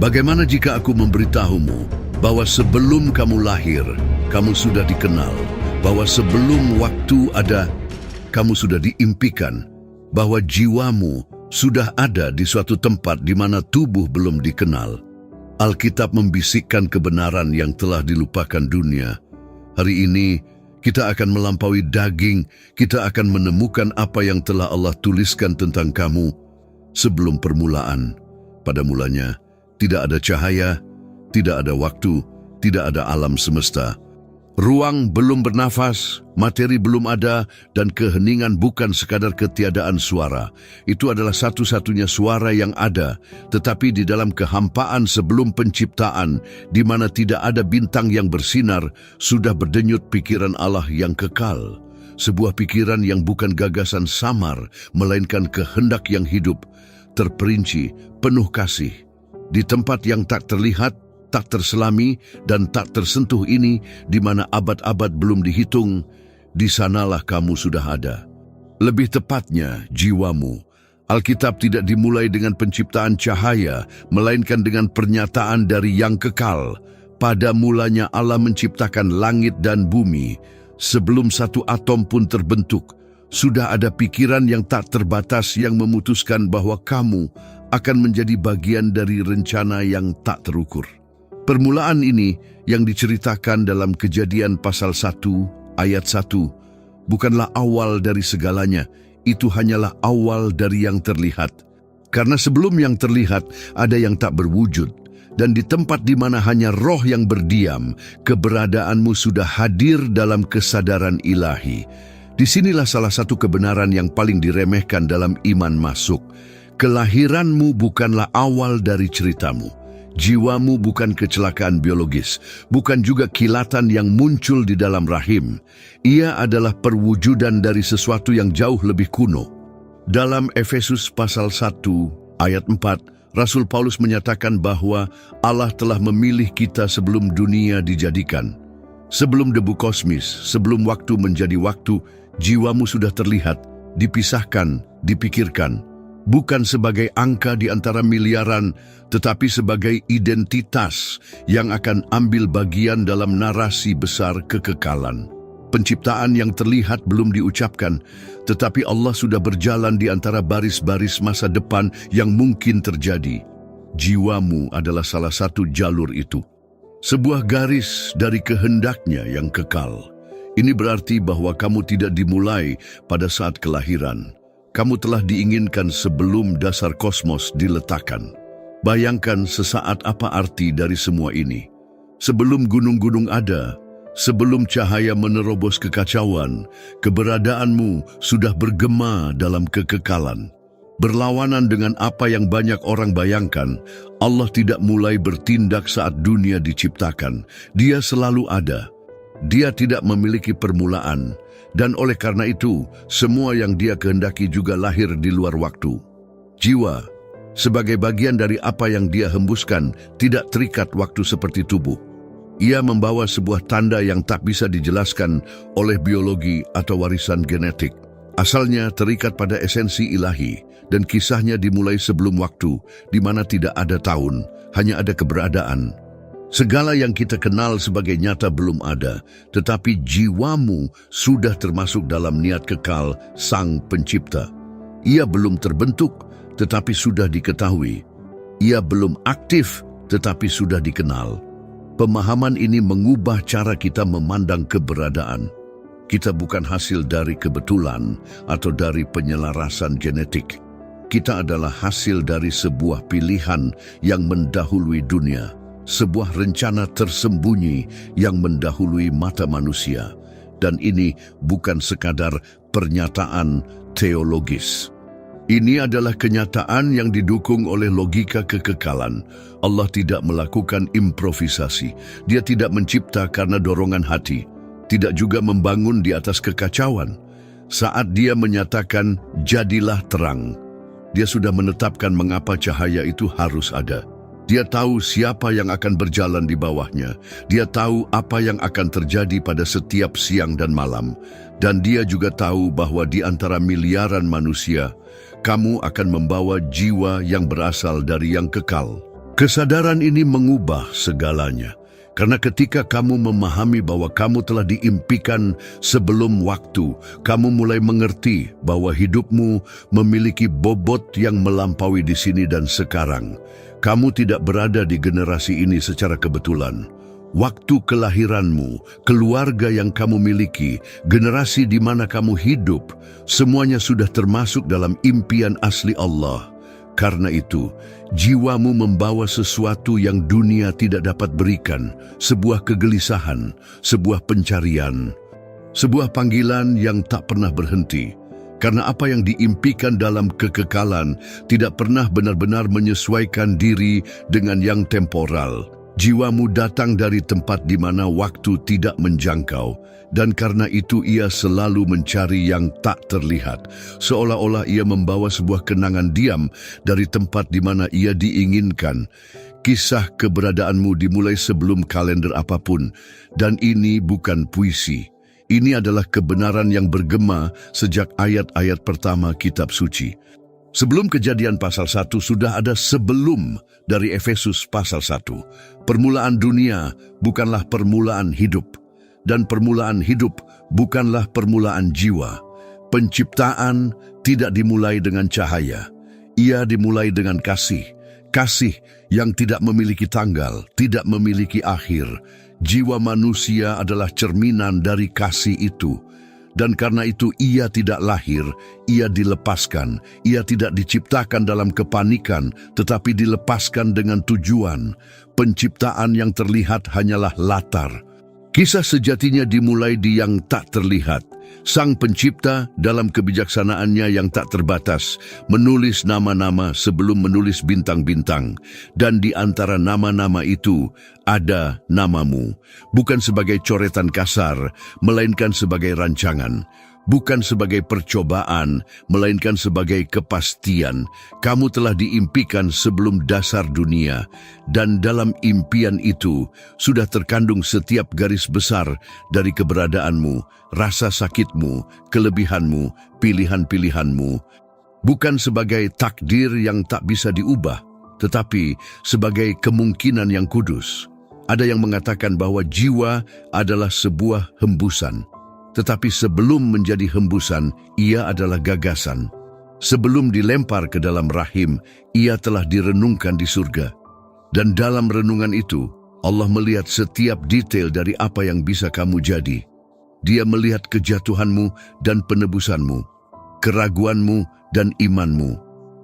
Bagaimana jika aku memberitahumu bahwa sebelum kamu lahir, kamu sudah dikenal, bahwa sebelum waktu ada, kamu sudah diimpikan, bahwa jiwamu sudah ada di suatu tempat di mana tubuh belum dikenal. Alkitab membisikkan kebenaran yang telah dilupakan dunia. Hari ini, kita akan melampaui daging, kita akan menemukan apa yang telah Allah tuliskan tentang kamu sebelum permulaan. Pada mulanya, tidak ada cahaya, tidak ada waktu, tidak ada alam semesta. Ruang belum bernafas, materi belum ada, dan keheningan bukan sekadar ketiadaan suara. Itu adalah satu-satunya suara yang ada, tetapi di dalam kehampaan sebelum penciptaan, di mana tidak ada bintang yang bersinar, sudah berdenyut pikiran Allah yang kekal. Sebuah pikiran yang bukan gagasan samar, melainkan kehendak yang hidup, terperinci, penuh kasih. Di tempat yang tak terlihat, tak terselami, dan tak tersentuh ini, di mana abad-abad belum dihitung, di sanalah kamu sudah ada. Lebih tepatnya, jiwamu. Alkitab tidak dimulai dengan penciptaan cahaya, melainkan dengan pernyataan dari yang kekal. Pada mulanya Allah menciptakan langit dan bumi. Sebelum satu atom pun terbentuk, sudah ada pikiran yang tak terbatas yang memutuskan bahwa kamu akan menjadi bagian dari rencana yang tak terukur. Permulaan ini yang diceritakan dalam Kejadian pasal 1 ayat 1 bukanlah awal dari segalanya, itu hanyalah awal dari yang terlihat. Karena sebelum yang terlihat ada yang tak berwujud, dan di tempat di mana hanya roh yang berdiam, keberadaanmu sudah hadir dalam kesadaran ilahi. Disinilah salah satu kebenaran yang paling diremehkan dalam iman masuk. Kelahiranmu bukanlah awal dari ceritamu. Jiwamu bukan kecelakaan biologis, bukan juga kilatan yang muncul di dalam rahim. Ia adalah perwujudan dari sesuatu yang jauh lebih kuno. Dalam Efesus pasal 1 ayat 4, Rasul Paulus menyatakan bahwa Allah telah memilih kita sebelum dunia dijadikan. Sebelum debu kosmis, sebelum waktu menjadi waktu, jiwamu sudah terlihat, dipisahkan, dipikirkan. Bukan sebagai angka di antara miliaran, tetapi sebagai identitas yang akan ambil bagian dalam narasi besar kekekalan. Penciptaan yang terlihat belum diucapkan, tetapi Allah sudah berjalan di antara baris-baris masa depan yang mungkin terjadi. Jiwamu adalah salah satu jalur itu. Sebuah garis dari kehendaknya yang kekal. Ini berarti bahwa kamu tidak dimulai pada saat kelahiran. Kamu telah diinginkan sebelum dasar kosmos diletakkan. Bayangkan sesaat apa arti dari semua ini. Sebelum gunung-gunung ada, sebelum cahaya menerobos kekacauan, keberadaanmu sudah bergema dalam kekekalan. Berlawanan dengan apa yang banyak orang bayangkan, Allah tidak mulai bertindak saat dunia diciptakan. Dia selalu ada. Dia tidak memiliki permulaan, dan oleh karena itu, semua yang dia kehendaki juga lahir di luar waktu. Jiwa, sebagai bagian dari apa yang dia hembuskan, tidak terikat waktu seperti tubuh. Ia membawa sebuah tanda yang tak bisa dijelaskan oleh biologi atau warisan genetik. Asalnya terikat pada esensi ilahi, dan kisahnya dimulai sebelum waktu, di mana tidak ada tahun, hanya ada keberadaan. Segala yang kita kenal sebagai nyata belum ada, tetapi jiwamu sudah termasuk dalam niat kekal Sang Pencipta. Ia belum terbentuk, tetapi sudah diketahui. Ia belum aktif, tetapi sudah dikenal. Pemahaman ini mengubah cara kita memandang keberadaan. Kita bukan hasil dari kebetulan atau dari penyelarasan genetik. Kita adalah hasil dari sebuah pilihan yang mendahului dunia. Sebuah rencana tersembunyi yang mendahului mata manusia. Dan ini bukan sekadar pernyataan teologis. Ini adalah kenyataan yang didukung oleh logika kekekalan. Allah tidak melakukan improvisasi. Dia tidak mencipta karena dorongan hati. Tidak juga membangun di atas kekacauan. Saat dia menyatakan, jadilah terang, dia sudah menetapkan mengapa cahaya itu harus ada. Dia tahu siapa yang akan berjalan di bawahnya. Dia tahu apa yang akan terjadi pada setiap siang dan malam. Dan dia juga tahu bahwa di antara miliaran manusia, kamu akan membawa jiwa yang berasal dari yang kekal. Kesadaran ini mengubah segalanya. Karena ketika kamu memahami bahwa kamu telah diimpikan sebelum waktu, kamu mulai mengerti bahwa hidupmu memiliki bobot yang melampaui di sini dan sekarang. Kamu tidak berada di generasi ini secara kebetulan. Waktu kelahiranmu, keluarga yang kamu miliki, generasi di mana kamu hidup, semuanya sudah termasuk dalam impian asli Allah. Karena itu, jiwamu membawa sesuatu yang dunia tidak dapat berikan, sebuah kegelisahan, sebuah pencarian, sebuah panggilan yang tak pernah berhenti. Karena apa yang diimpikan dalam kekekalan tidak pernah benar-benar menyesuaikan diri dengan yang temporal. Jiwamu datang dari tempat di mana waktu tidak menjangkau, dan karena itu ia selalu mencari yang tak terlihat, seolah-olah ia membawa sebuah kenangan diam dari tempat di mana ia diinginkan. Kisah keberadaanmu dimulai sebelum kalender apapun, dan ini bukan puisi. Ini adalah kebenaran yang bergema sejak ayat-ayat pertama kitab suci. Sebelum Kejadian pasal 1 sudah ada sebelum dari Efesus pasal 1. Permulaan dunia bukanlah permulaan hidup, dan permulaan hidup bukanlah permulaan jiwa. Penciptaan tidak dimulai dengan cahaya, ia dimulai dengan kasih. Kasih yang tidak memiliki tanggal, tidak memiliki akhir. Jiwa manusia adalah cerminan dari kasih itu. Dan karena itu ia tidak lahir, ia dilepaskan. Ia tidak diciptakan dalam kepanikan, tetapi dilepaskan dengan tujuan. Penciptaan yang terlihat hanyalah latar. Kisah sejatinya dimulai di yang tak terlihat. Sang pencipta dalam kebijaksanaannya yang tak terbatas menulis nama-nama sebelum menulis bintang-bintang. Dan di antara nama-nama itu ada namamu. Bukan sebagai coretan kasar, melainkan sebagai rancangan. Bukan sebagai percobaan, melainkan sebagai kepastian. Kamu telah diimpikan sebelum dasar dunia, dan dalam impian itu sudah terkandung setiap garis besar dari keberadaanmu, rasa sakitmu, kelebihanmu, pilihan-pilihanmu. Bukan sebagai takdir yang tak bisa diubah, tetapi sebagai kemungkinan yang kudus. Ada yang mengatakan bahwa jiwa adalah sebuah hembusan. Tetapi sebelum menjadi hembusan, ia adalah gagasan. Sebelum dilempar ke dalam rahim, ia telah direnungkan di surga. Dan dalam renungan itu, Allah melihat setiap detail dari apa yang bisa kamu jadi. Dia melihat kejatuhanmu dan penebusanmu, keraguanmu dan imanmu.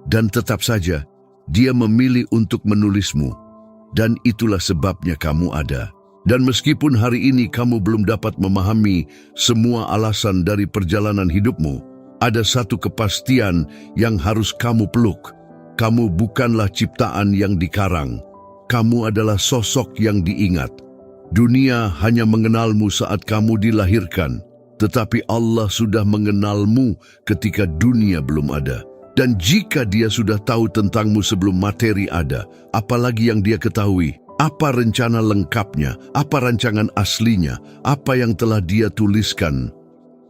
Dan tetap saja, dia memilih untuk menulismu. Dan itulah sebabnya kamu ada. Dan meskipun hari ini kamu belum dapat memahami semua alasan dari perjalanan hidupmu, ada satu kepastian yang harus kamu peluk. Kamu bukanlah ciptaan yang dikarang. Kamu adalah sosok yang diingat. Dunia hanya mengenalmu saat kamu dilahirkan, tetapi Allah sudah mengenalmu ketika dunia belum ada. Dan jika dia sudah tahu tentangmu sebelum materi ada, apalagi yang dia ketahui? Apa rencana lengkapnya? Apa rancangan aslinya? Apa yang telah dia tuliskan?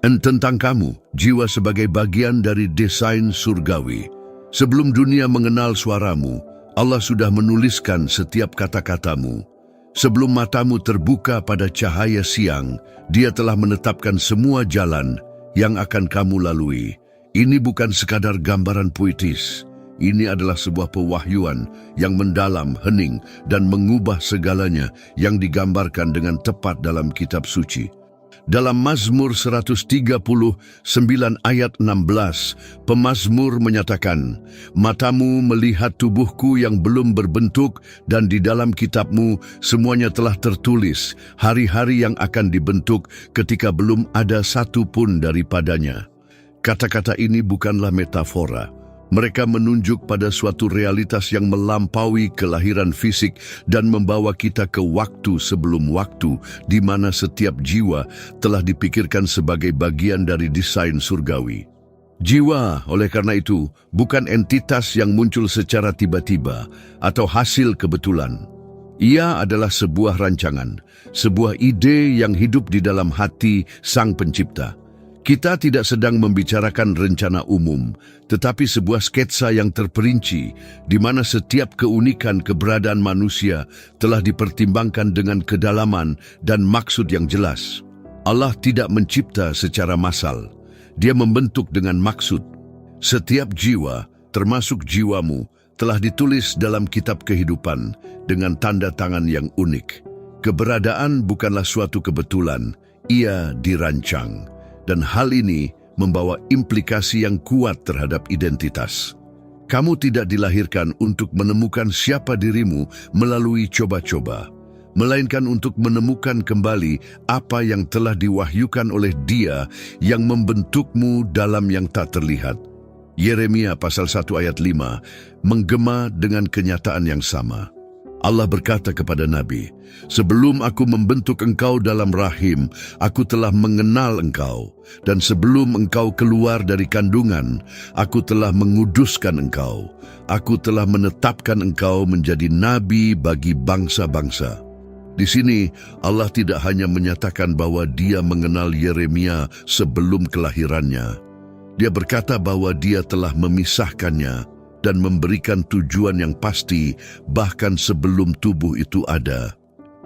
Tentang kamu, jiwa sebagai bagian dari desain surgawi. Sebelum dunia mengenal suaramu, Allah sudah menuliskan setiap kata-katamu. Sebelum matamu terbuka pada cahaya siang, dia telah menetapkan semua jalan yang akan kamu lalui. Ini bukan sekadar gambaran puitis. Ini adalah sebuah pewahyuan yang mendalam, hening, dan mengubah segalanya yang digambarkan dengan tepat dalam kitab suci. Dalam Mazmur 139 ayat 16, pemazmur menyatakan, "Matamu melihat tubuhku yang belum berbentuk, dan di dalam kitabmu semuanya telah tertulis, hari-hari yang akan dibentuk ketika belum ada satu pun daripadanya." Kata-kata ini bukanlah metafora. Mereka menunjuk pada suatu realitas yang melampaui kelahiran fisik dan membawa kita ke waktu sebelum waktu, di mana setiap jiwa telah dipikirkan sebagai bagian dari desain surgawi. Jiwa, oleh karena itu, bukan entitas yang muncul secara tiba-tiba atau hasil kebetulan. Ia adalah sebuah rancangan, sebuah ide yang hidup di dalam hati Sang Pencipta. Kita tidak sedang membicarakan rencana umum, tetapi sebuah sketsa yang terperinci, di mana setiap keunikan keberadaan manusia telah dipertimbangkan dengan kedalaman dan maksud yang jelas. Allah tidak mencipta secara massal, Dia membentuk dengan maksud. Setiap jiwa, termasuk jiwamu, telah ditulis dalam kitab kehidupan dengan tanda tangan yang unik. Keberadaan bukanlah suatu kebetulan, ia dirancang. Dan hal ini membawa implikasi yang kuat terhadap identitas. Kamu tidak dilahirkan untuk menemukan siapa dirimu melalui coba-coba, melainkan untuk menemukan kembali apa yang telah diwahyukan oleh Dia yang membentukmu dalam yang tak terlihat. Yeremia pasal 1 ayat 5 menggema dengan kenyataan yang sama. Allah berkata kepada Nabi, "Sebelum aku membentuk engkau dalam rahim, aku telah mengenal engkau. Dan sebelum engkau keluar dari kandungan, aku telah menguduskan engkau. Aku telah menetapkan engkau menjadi nabi bagi bangsa-bangsa." Di sini, Allah tidak hanya menyatakan bahwa Dia mengenal Yeremia sebelum kelahirannya. Dia berkata bahwa Dia telah memisahkannya dan memberikan tujuan yang pasti bahkan sebelum tubuh itu ada.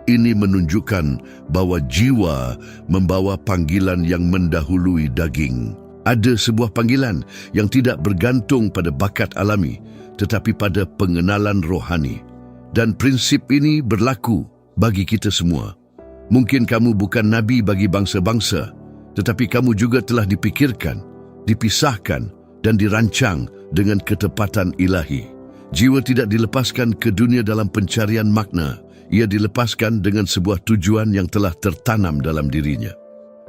Ini menunjukkan bahwa jiwa membawa panggilan yang mendahului daging. Ada sebuah panggilan yang tidak bergantung pada bakat alami, tetapi pada pengenalan rohani. Dan prinsip ini berlaku bagi kita semua. Mungkin kamu bukan nabi bagi bangsa-bangsa, tetapi kamu juga telah dipikirkan, dipisahkan, dan dirancang dengan ketepatan ilahi. Jiwa tidak dilepaskan ke dunia dalam pencarian makna. Ia dilepaskan dengan sebuah tujuan yang telah tertanam dalam dirinya.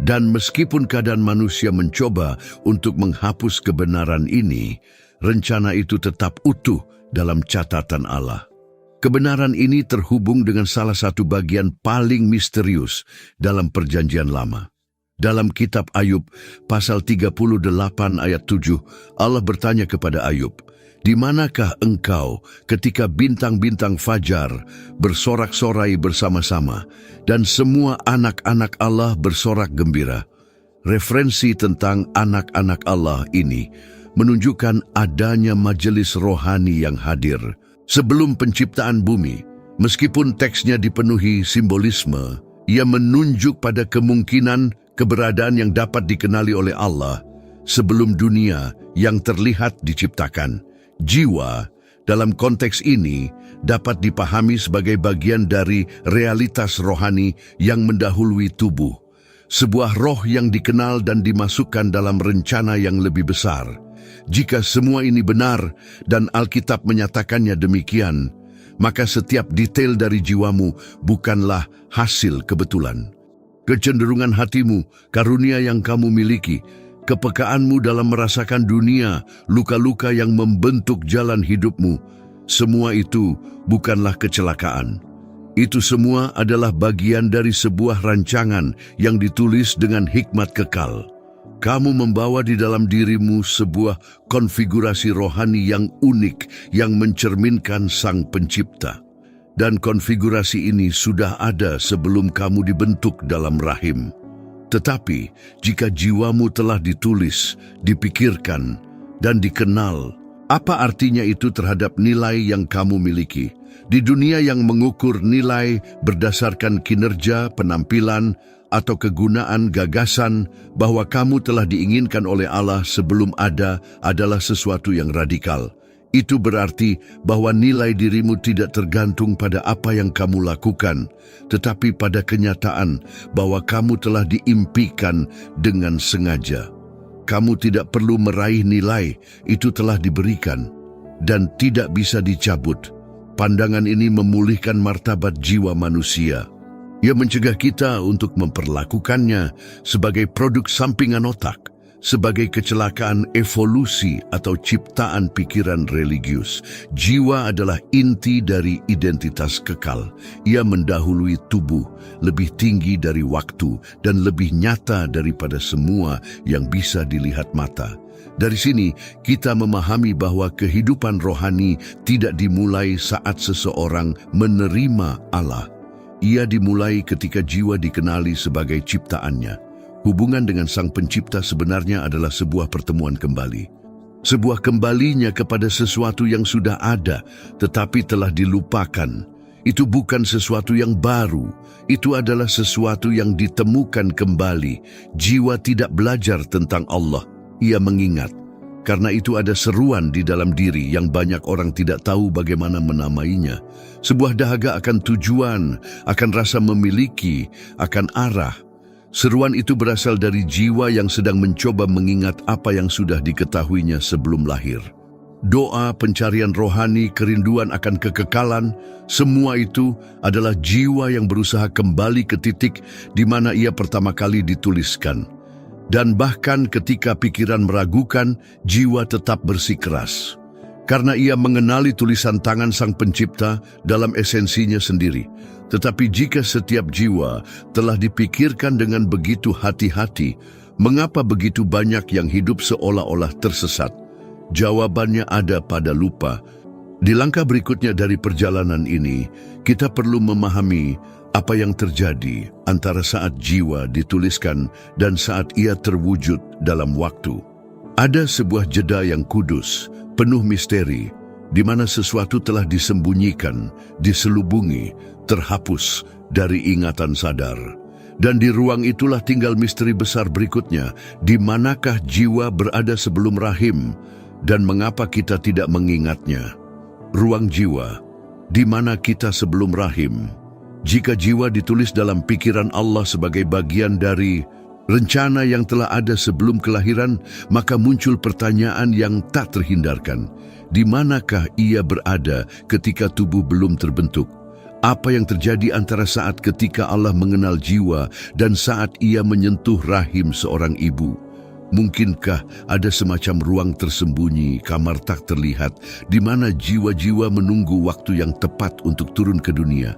Dan meskipun keadaan manusia mencoba untuk menghapus kebenaran ini, rencana itu tetap utuh dalam catatan Allah. Kebenaran ini terhubung dengan salah satu bagian paling misterius dalam Perjanjian Lama. Dalam kitab Ayub, pasal 38 ayat 7, Allah bertanya kepada Ayub, "Di manakah engkau ketika bintang-bintang fajar bersorak-sorai bersama-sama dan semua anak-anak Allah bersorak gembira?" Referensi tentang anak-anak Allah ini menunjukkan adanya majelis rohani yang hadir. Sebelum penciptaan bumi, meskipun teksnya dipenuhi simbolisme, ia menunjuk pada kemungkinan keberadaan yang dapat dikenali oleh Allah sebelum dunia yang terlihat diciptakan. Jiwa, dalam konteks ini, dapat dipahami sebagai bagian dari realitas rohani yang mendahului tubuh. Sebuah roh yang dikenal dan dimasukkan dalam rencana yang lebih besar. Jika semua ini benar dan Alkitab menyatakannya demikian, maka setiap detail dari jiwamu bukanlah hasil kebetulan. Kecenderungan hatimu, karunia yang kamu miliki, kepekaanmu dalam merasakan dunia, luka-luka yang membentuk jalan hidupmu, semua itu bukanlah kecelakaan. Itu semua adalah bagian dari sebuah rancangan yang ditulis dengan hikmat kekal. Kamu membawa di dalam dirimu sebuah konfigurasi rohani yang unik yang mencerminkan Sang Pencipta. Dan konfigurasi ini sudah ada sebelum kamu dibentuk dalam rahim. Tetapi jika jiwamu telah ditulis, dipikirkan, dan dikenal, apa artinya itu terhadap nilai yang kamu miliki? Di dunia yang mengukur nilai berdasarkan kinerja, penampilan, atau kegunaan gagasan, bahwa kamu telah diinginkan oleh Allah sebelum ada adalah sesuatu yang radikal. Itu berarti bahwa nilai dirimu tidak tergantung pada apa yang kamu lakukan, tetapi pada kenyataan bahwa kamu telah diimpikan dengan sengaja. Kamu tidak perlu meraih nilai, itu telah diberikan dan tidak bisa dicabut. Pandangan ini memulihkan martabat jiwa manusia. Ia mencegah kita untuk memperlakukannya sebagai produk sampingan otak, sebagai kecelakaan evolusi atau ciptaan pikiran religius. Jiwa adalah inti dari identitas kekal. Ia mendahului tubuh, lebih tinggi dari waktu, dan lebih nyata daripada semua yang bisa dilihat mata. Dari sini, kita memahami bahwa kehidupan rohani tidak dimulai saat seseorang menerima Allah. Ia dimulai ketika jiwa dikenali sebagai ciptaannya. Hubungan dengan Sang Pencipta sebenarnya adalah sebuah pertemuan kembali. Sebuah kembalinya kepada sesuatu yang sudah ada tetapi telah dilupakan. Itu bukan sesuatu yang baru, itu adalah sesuatu yang ditemukan kembali. Jiwa tidak belajar tentang Allah, ia mengingat. Karena itu ada seruan di dalam diri yang banyak orang tidak tahu bagaimana menamainya. Sebuah dahaga akan tujuan, akan rasa memiliki, akan arah. Seruan itu berasal dari jiwa yang sedang mencoba mengingat apa yang sudah diketahuinya sebelum lahir. Doa, pencarian rohani, kerinduan akan kekekalan, semua itu adalah jiwa yang berusaha kembali ke titik di mana ia pertama kali dituliskan. Dan bahkan ketika pikiran meragukan, jiwa tetap bersikeras. Karena ia mengenali tulisan tangan Sang Pencipta dalam esensinya sendiri. Tetapi jika setiap jiwa telah dipikirkan dengan begitu hati-hati, mengapa begitu banyak yang hidup seolah-olah tersesat? Jawabannya ada pada lupa. Di langkah berikutnya dari perjalanan ini, kita perlu memahami apa yang terjadi antara saat jiwa dituliskan dan saat ia terwujud dalam waktu. Ada sebuah jeda yang kudus, penuh misteri, di mana sesuatu telah disembunyikan, diselubungi, terhapus dari ingatan sadar. Dan di ruang itulah tinggal misteri besar berikutnya, di manakah jiwa berada sebelum rahim, dan mengapa kita tidak mengingatnya. Ruang jiwa, di mana kita sebelum rahim. Jika jiwa ditulis dalam pikiran Allah sebagai bagian dari rencana yang telah ada sebelum kelahiran, maka muncul pertanyaan yang tak terhindarkan. Di manakah ia berada ketika tubuh belum terbentuk? Apa yang terjadi antara saat ketika Allah mengenal jiwa dan saat ia menyentuh rahim seorang ibu? Mungkinkah ada semacam ruang tersembunyi, kamar tak terlihat, di mana jiwa-jiwa menunggu waktu yang tepat untuk turun ke dunia?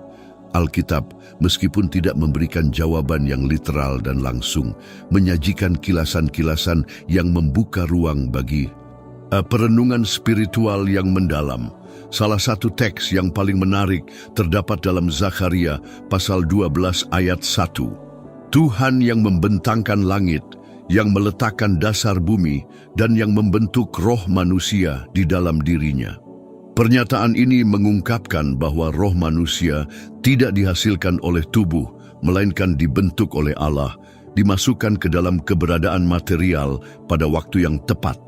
Alkitab, meskipun tidak memberikan jawaban yang literal dan langsung, menyajikan kilasan-kilasan yang membuka ruang bagi perenungan spiritual yang mendalam. Salah satu teks yang paling menarik terdapat dalam Zakharia pasal 12 ayat 1. Tuhan yang membentangkan langit, yang meletakkan dasar bumi, dan yang membentuk roh manusia di dalam dirinya. Pernyataan ini mengungkapkan bahwa roh manusia tidak dihasilkan oleh tubuh, melainkan dibentuk oleh Allah, dimasukkan ke dalam keberadaan material pada waktu yang tepat.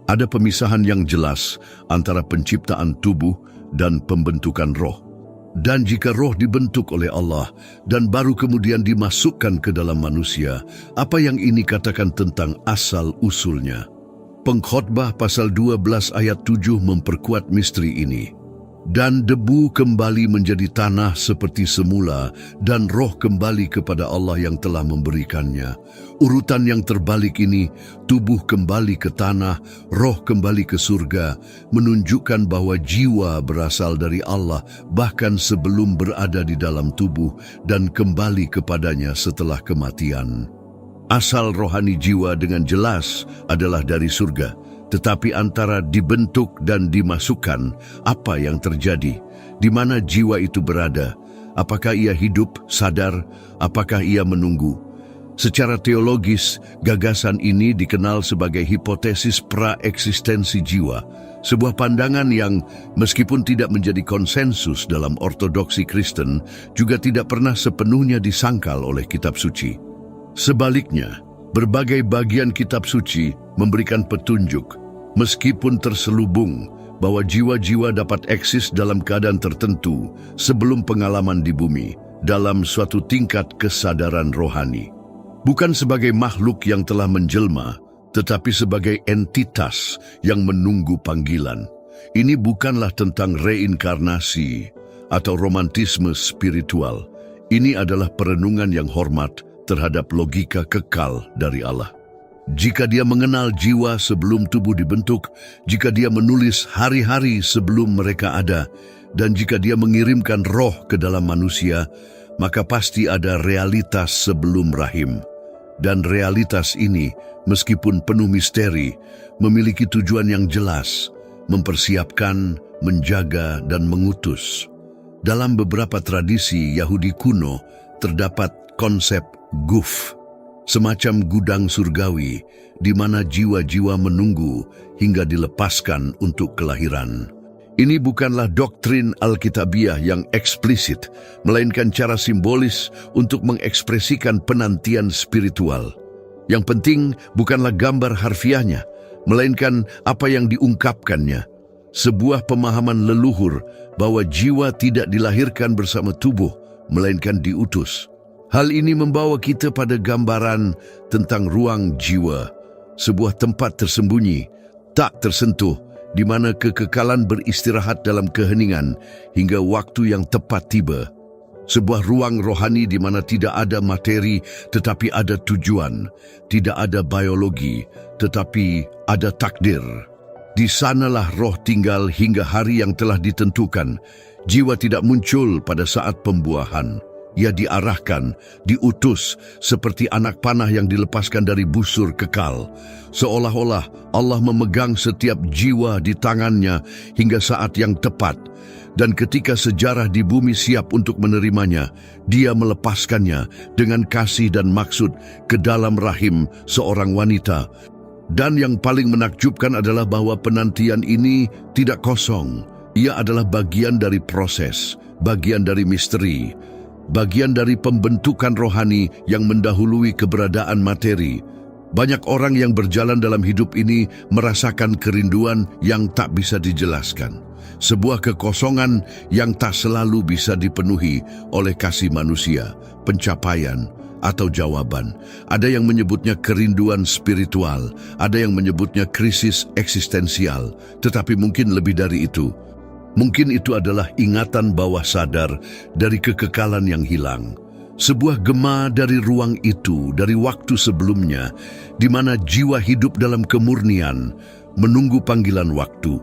Ada pemisahan yang jelas antara penciptaan tubuh dan pembentukan roh. Dan jika roh dibentuk oleh Allah dan baru kemudian dimasukkan ke dalam manusia, apa yang ini katakan tentang asal-usulnya? Pengkhotbah pasal 12 ayat 7 memperkuat misteri ini. Dan debu kembali menjadi tanah seperti semula, dan roh kembali kepada Allah yang telah memberikannya. Urutan yang terbalik ini, tubuh kembali ke tanah, roh kembali ke surga, menunjukkan bahwa jiwa berasal dari Allah bahkan sebelum berada di dalam tubuh dan kembali kepadanya setelah kematian. Asal rohani jiwa dengan jelas adalah dari surga, tetapi antara dibentuk dan dimasukkan, apa yang terjadi? Di mana jiwa itu berada? Apakah ia hidup, sadar? Apakah ia menunggu? Secara teologis, gagasan ini dikenal sebagai hipotesis pra-eksistensi jiwa, sebuah pandangan yang, meskipun tidak menjadi konsensus dalam ortodoksi Kristen, juga tidak pernah sepenuhnya disangkal oleh kitab suci. Sebaliknya, berbagai bagian kitab suci memberikan petunjuk, meskipun terselubung, bahwa jiwa-jiwa dapat eksis dalam keadaan tertentu sebelum pengalaman di bumi, dalam suatu tingkat kesadaran rohani. Bukan sebagai makhluk yang telah menjelma, tetapi sebagai entitas yang menunggu panggilan. Ini bukanlah tentang reinkarnasi atau romantisme spiritual. Ini adalah perenungan yang hormat terhadap logika kekal dari Allah. Jika dia mengenal jiwa sebelum tubuh dibentuk, jika dia menulis hari-hari sebelum mereka ada, dan jika dia mengirimkan roh ke dalam manusia, maka pasti ada realitas sebelum rahim. Dan realitas ini, meskipun penuh misteri, memiliki tujuan yang jelas, mempersiapkan, menjaga, dan mengutus. Dalam beberapa tradisi Yahudi kuno, terdapat konsep guf, semacam gudang surgawi di mana jiwa-jiwa menunggu hingga dilepaskan untuk kelahiran. Ini bukanlah doktrin Alkitabiah yang eksplisit, melainkan cara simbolis untuk mengekspresikan penantian spiritual. Yang penting bukanlah gambar harfiahnya, melainkan apa yang diungkapkannya. Sebuah pemahaman leluhur bahwa jiwa tidak dilahirkan bersama tubuh, melainkan diutus. Hal ini membawa kita pada gambaran tentang ruang jiwa, sebuah tempat tersembunyi, tak tersentuh, di mana kekekalan beristirahat dalam keheningan hingga waktu yang tepat tiba. Sebuah ruang rohani di mana tidak ada materi tetapi ada tujuan, tidak ada biologi tetapi ada takdir. Di sanalah roh tinggal hingga hari yang telah ditentukan. Jiwa tidak muncul pada saat pembuahan. Ia diarahkan, diutus seperti anak panah yang dilepaskan dari busur kekal. Seolah-olah Allah memegang setiap jiwa di tangannya hingga saat yang tepat. Dan ketika sejarah di bumi siap untuk menerimanya, Dia melepaskannya dengan kasih dan maksud ke dalam rahim seorang wanita. Dan yang paling menakjubkan adalah bahwa penantian ini tidak kosong. Ia adalah bagian dari proses, bagian dari misteri, bagian dari pembentukan rohani yang mendahului keberadaan materi. Banyak orang yang berjalan dalam hidup ini merasakan kerinduan yang tak bisa dijelaskan. Sebuah kekosongan yang tak selalu bisa dipenuhi oleh kasih manusia, pencapaian, atau jawaban. Ada yang menyebutnya kerinduan spiritual, ada yang menyebutnya krisis eksistensial, tetapi mungkin lebih dari itu. Mungkin itu adalah ingatan bawah sadar dari kekekalan yang hilang. Sebuah gema dari ruang itu, dari waktu sebelumnya, di mana jiwa hidup dalam kemurnian, menunggu panggilan waktu.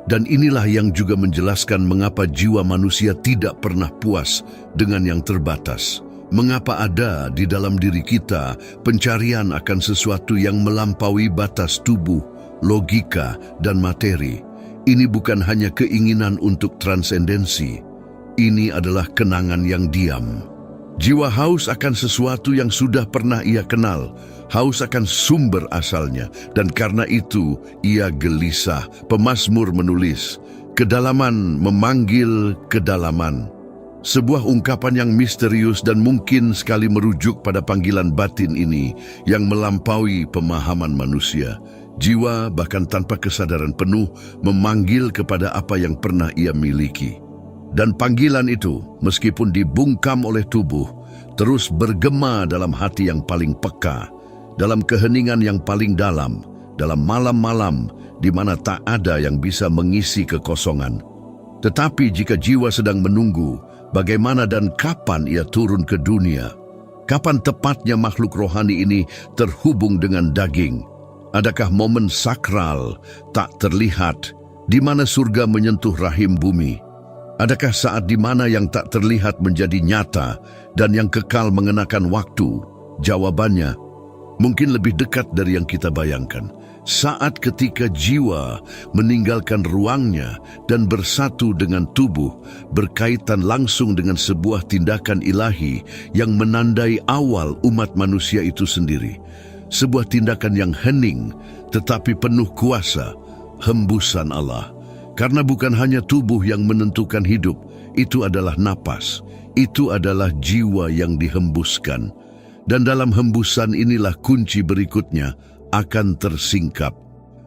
Dan inilah yang juga menjelaskan mengapa jiwa manusia tidak pernah puas dengan yang terbatas. Mengapa ada di dalam diri kita pencarian akan sesuatu yang melampaui batas tubuh, logika, dan materi. Ini bukan hanya keinginan untuk transendensi. Ini adalah kenangan yang diam. Jiwa haus akan sesuatu yang sudah pernah ia kenal, haus akan sumber asalnya, dan karena itu ia gelisah. Pemazmur menulis, kedalaman memanggil kedalaman. Sebuah ungkapan yang misterius dan mungkin sekali merujuk pada panggilan batin ini yang melampaui pemahaman manusia. Jiwa bahkan tanpa kesadaran penuh memanggil kepada apa yang pernah ia miliki. Dan panggilan itu, meskipun dibungkam oleh tubuh, terus bergema dalam hati yang paling peka, dalam keheningan yang paling dalam, dalam malam-malam di mana tak ada yang bisa mengisi kekosongan. Tetapi jika jiwa sedang menunggu, bagaimana dan kapan ia turun ke dunia? Kapan tepatnya makhluk rohani ini terhubung dengan daging? Adakah momen sakral tak terlihat di mana surga menyentuh rahim bumi? Adakah saat di mana yang tak terlihat menjadi nyata dan yang kekal mengenakan waktu? Jawabannya mungkin lebih dekat dari yang kita bayangkan. Saat ketika jiwa meninggalkan ruangnya dan bersatu dengan tubuh, berkaitan langsung dengan sebuah tindakan ilahi yang menandai awal umat manusia itu sendiri. Sebuah tindakan yang hening tetapi penuh kuasa, hembusan Allah. Karena bukan hanya tubuh yang menentukan hidup, itu adalah napas, itu adalah jiwa yang dihembuskan. Dan dalam hembusan inilah kunci berikutnya akan tersingkap.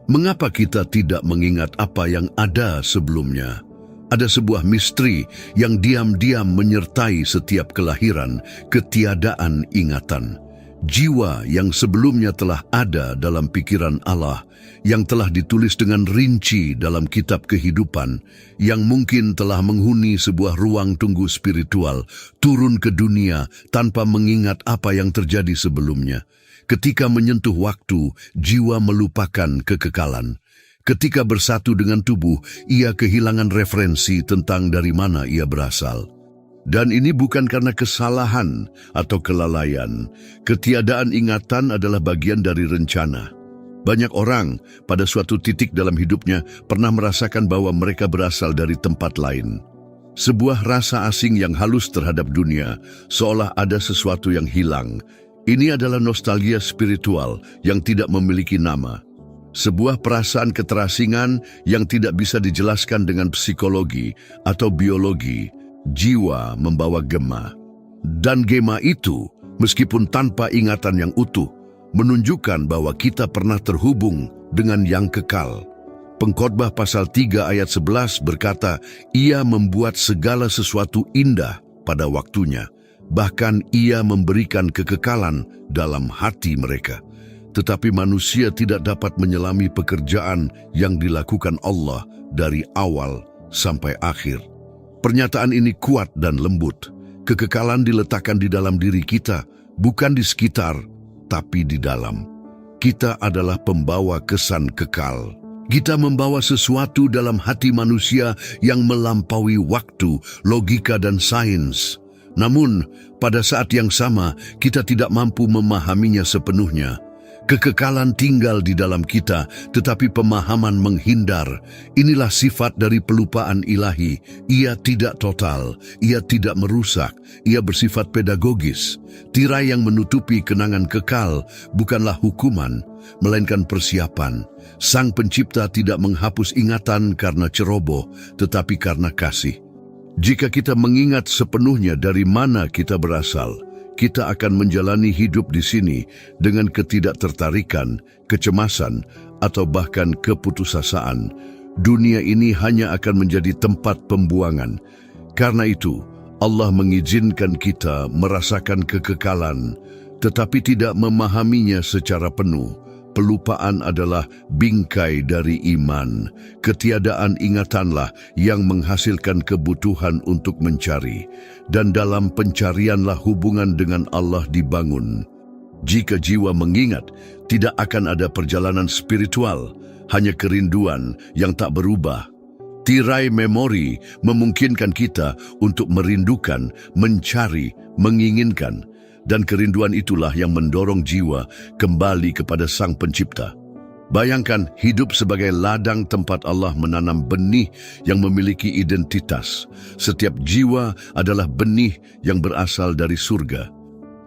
Mengapa kita tidak mengingat apa yang ada sebelumnya? Ada sebuah misteri yang diam-diam menyertai setiap kelahiran, ketiadaan ingatan. Jiwa yang sebelumnya telah ada dalam pikiran Allah, yang telah ditulis dengan rinci dalam kitab kehidupan, yang mungkin telah menghuni sebuah ruang tunggu spiritual, turun ke dunia tanpa mengingat apa yang terjadi sebelumnya. Ketika menyentuh waktu, jiwa melupakan kekekalan. Ketika bersatu dengan tubuh, ia kehilangan referensi tentang dari mana ia berasal. Dan ini bukan karena kesalahan atau kelalaian. Ketiadaan ingatan adalah bagian dari rencana. Banyak orang pada suatu titik dalam hidupnya pernah merasakan bahwa mereka berasal dari tempat lain. Sebuah rasa asing yang halus terhadap dunia, seolah ada sesuatu yang hilang, Ini adalah nostalgia spiritual yang tidak memiliki nama. Sebuah perasaan keterasingan yang tidak bisa dijelaskan dengan psikologi atau biologi. Jiwa membawa gema. Dan gema itu, meskipun tanpa ingatan yang utuh, menunjukkan bahwa kita pernah terhubung dengan yang kekal. Pengkhotbah pasal 3 ayat 11 berkata, Ia membuat segala sesuatu indah pada waktunya. Bahkan Ia memberikan kekekalan dalam hati mereka. Tetapi manusia tidak dapat menyelami pekerjaan yang dilakukan Allah dari awal sampai akhir. Pernyataan ini kuat dan lembut. Kekekalan diletakkan di dalam diri kita, bukan di sekitar, tapi di dalam. Kita adalah pembawa kesan kekal. Kita membawa sesuatu dalam hati manusia yang melampaui waktu, logika, dan sains. Namun, pada saat yang sama, kita tidak mampu memahaminya sepenuhnya. Kekekalan tinggal di dalam kita, tetapi pemahaman menghindar. Inilah sifat dari pelupaan ilahi. Ia tidak total, ia tidak merusak, ia bersifat pedagogis. Tirai yang menutupi kenangan kekal bukanlah hukuman, melainkan persiapan. Sang Pencipta tidak menghapus ingatan karena ceroboh, tetapi karena kasih. Jika kita mengingat sepenuhnya dari mana kita berasal, kita akan menjalani hidup di sini dengan ketidaktertarikan, kecemasan, atau bahkan keputusasaan. Dunia ini hanya akan menjadi tempat pembuangan. Karena itu, Allah mengizinkan kita merasakan kekekalan, tetapi tidak memahaminya secara penuh. Pelupaan adalah bingkai dari iman. Ketiadaan ingatanlah yang menghasilkan kebutuhan untuk mencari. Dan dalam pencarianlah hubungan dengan Allah dibangun. Jika jiwa mengingat, tidak akan ada perjalanan spiritual, hanya kerinduan yang tak berubah. Tirai memori memungkinkan kita untuk merindukan, mencari, menginginkan. Dan kerinduan itulah yang mendorong jiwa kembali kepada Sang Pencipta. Bayangkan hidup sebagai ladang tempat Allah menanam benih yang memiliki identitas. Setiap jiwa adalah benih yang berasal dari surga.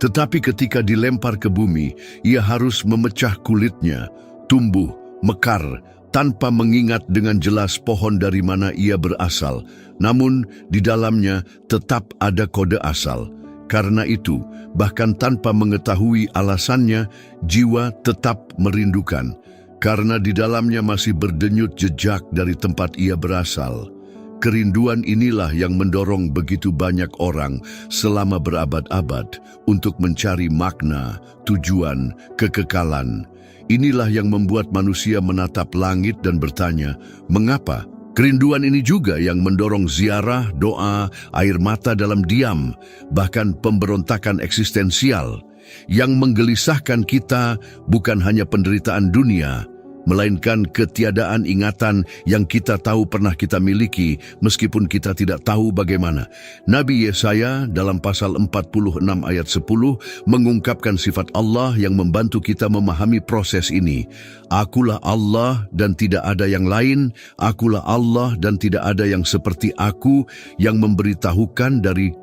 Tetapi ketika dilempar ke bumi, ia harus memecah kulitnya, tumbuh, mekar, tanpa mengingat dengan jelas pohon dari mana ia berasal. Namun di dalamnya tetap ada kode asal. Karena itu, bahkan tanpa mengetahui alasannya, jiwa tetap merindukan. Karena di dalamnya masih berdenyut jejak dari tempat ia berasal. Kerinduan inilah yang mendorong begitu banyak orang selama berabad-abad untuk mencari makna, tujuan, kekekalan. Inilah yang membuat manusia menatap langit dan bertanya, mengapa? Kerinduan ini juga yang mendorong ziarah, doa, air mata dalam diam, bahkan pemberontakan eksistensial. Yang menggelisahkan kita bukan hanya penderitaan dunia, melainkan ketiadaan ingatan yang kita tahu pernah kita miliki meskipun kita tidak tahu bagaimana. Nabi Yesaya dalam pasal 46 ayat 10 mengungkapkan sifat Allah yang membantu kita memahami proses ini. Akulah Allah dan tidak ada yang lain, akulah Allah dan tidak ada yang seperti aku yang memberitahukan dari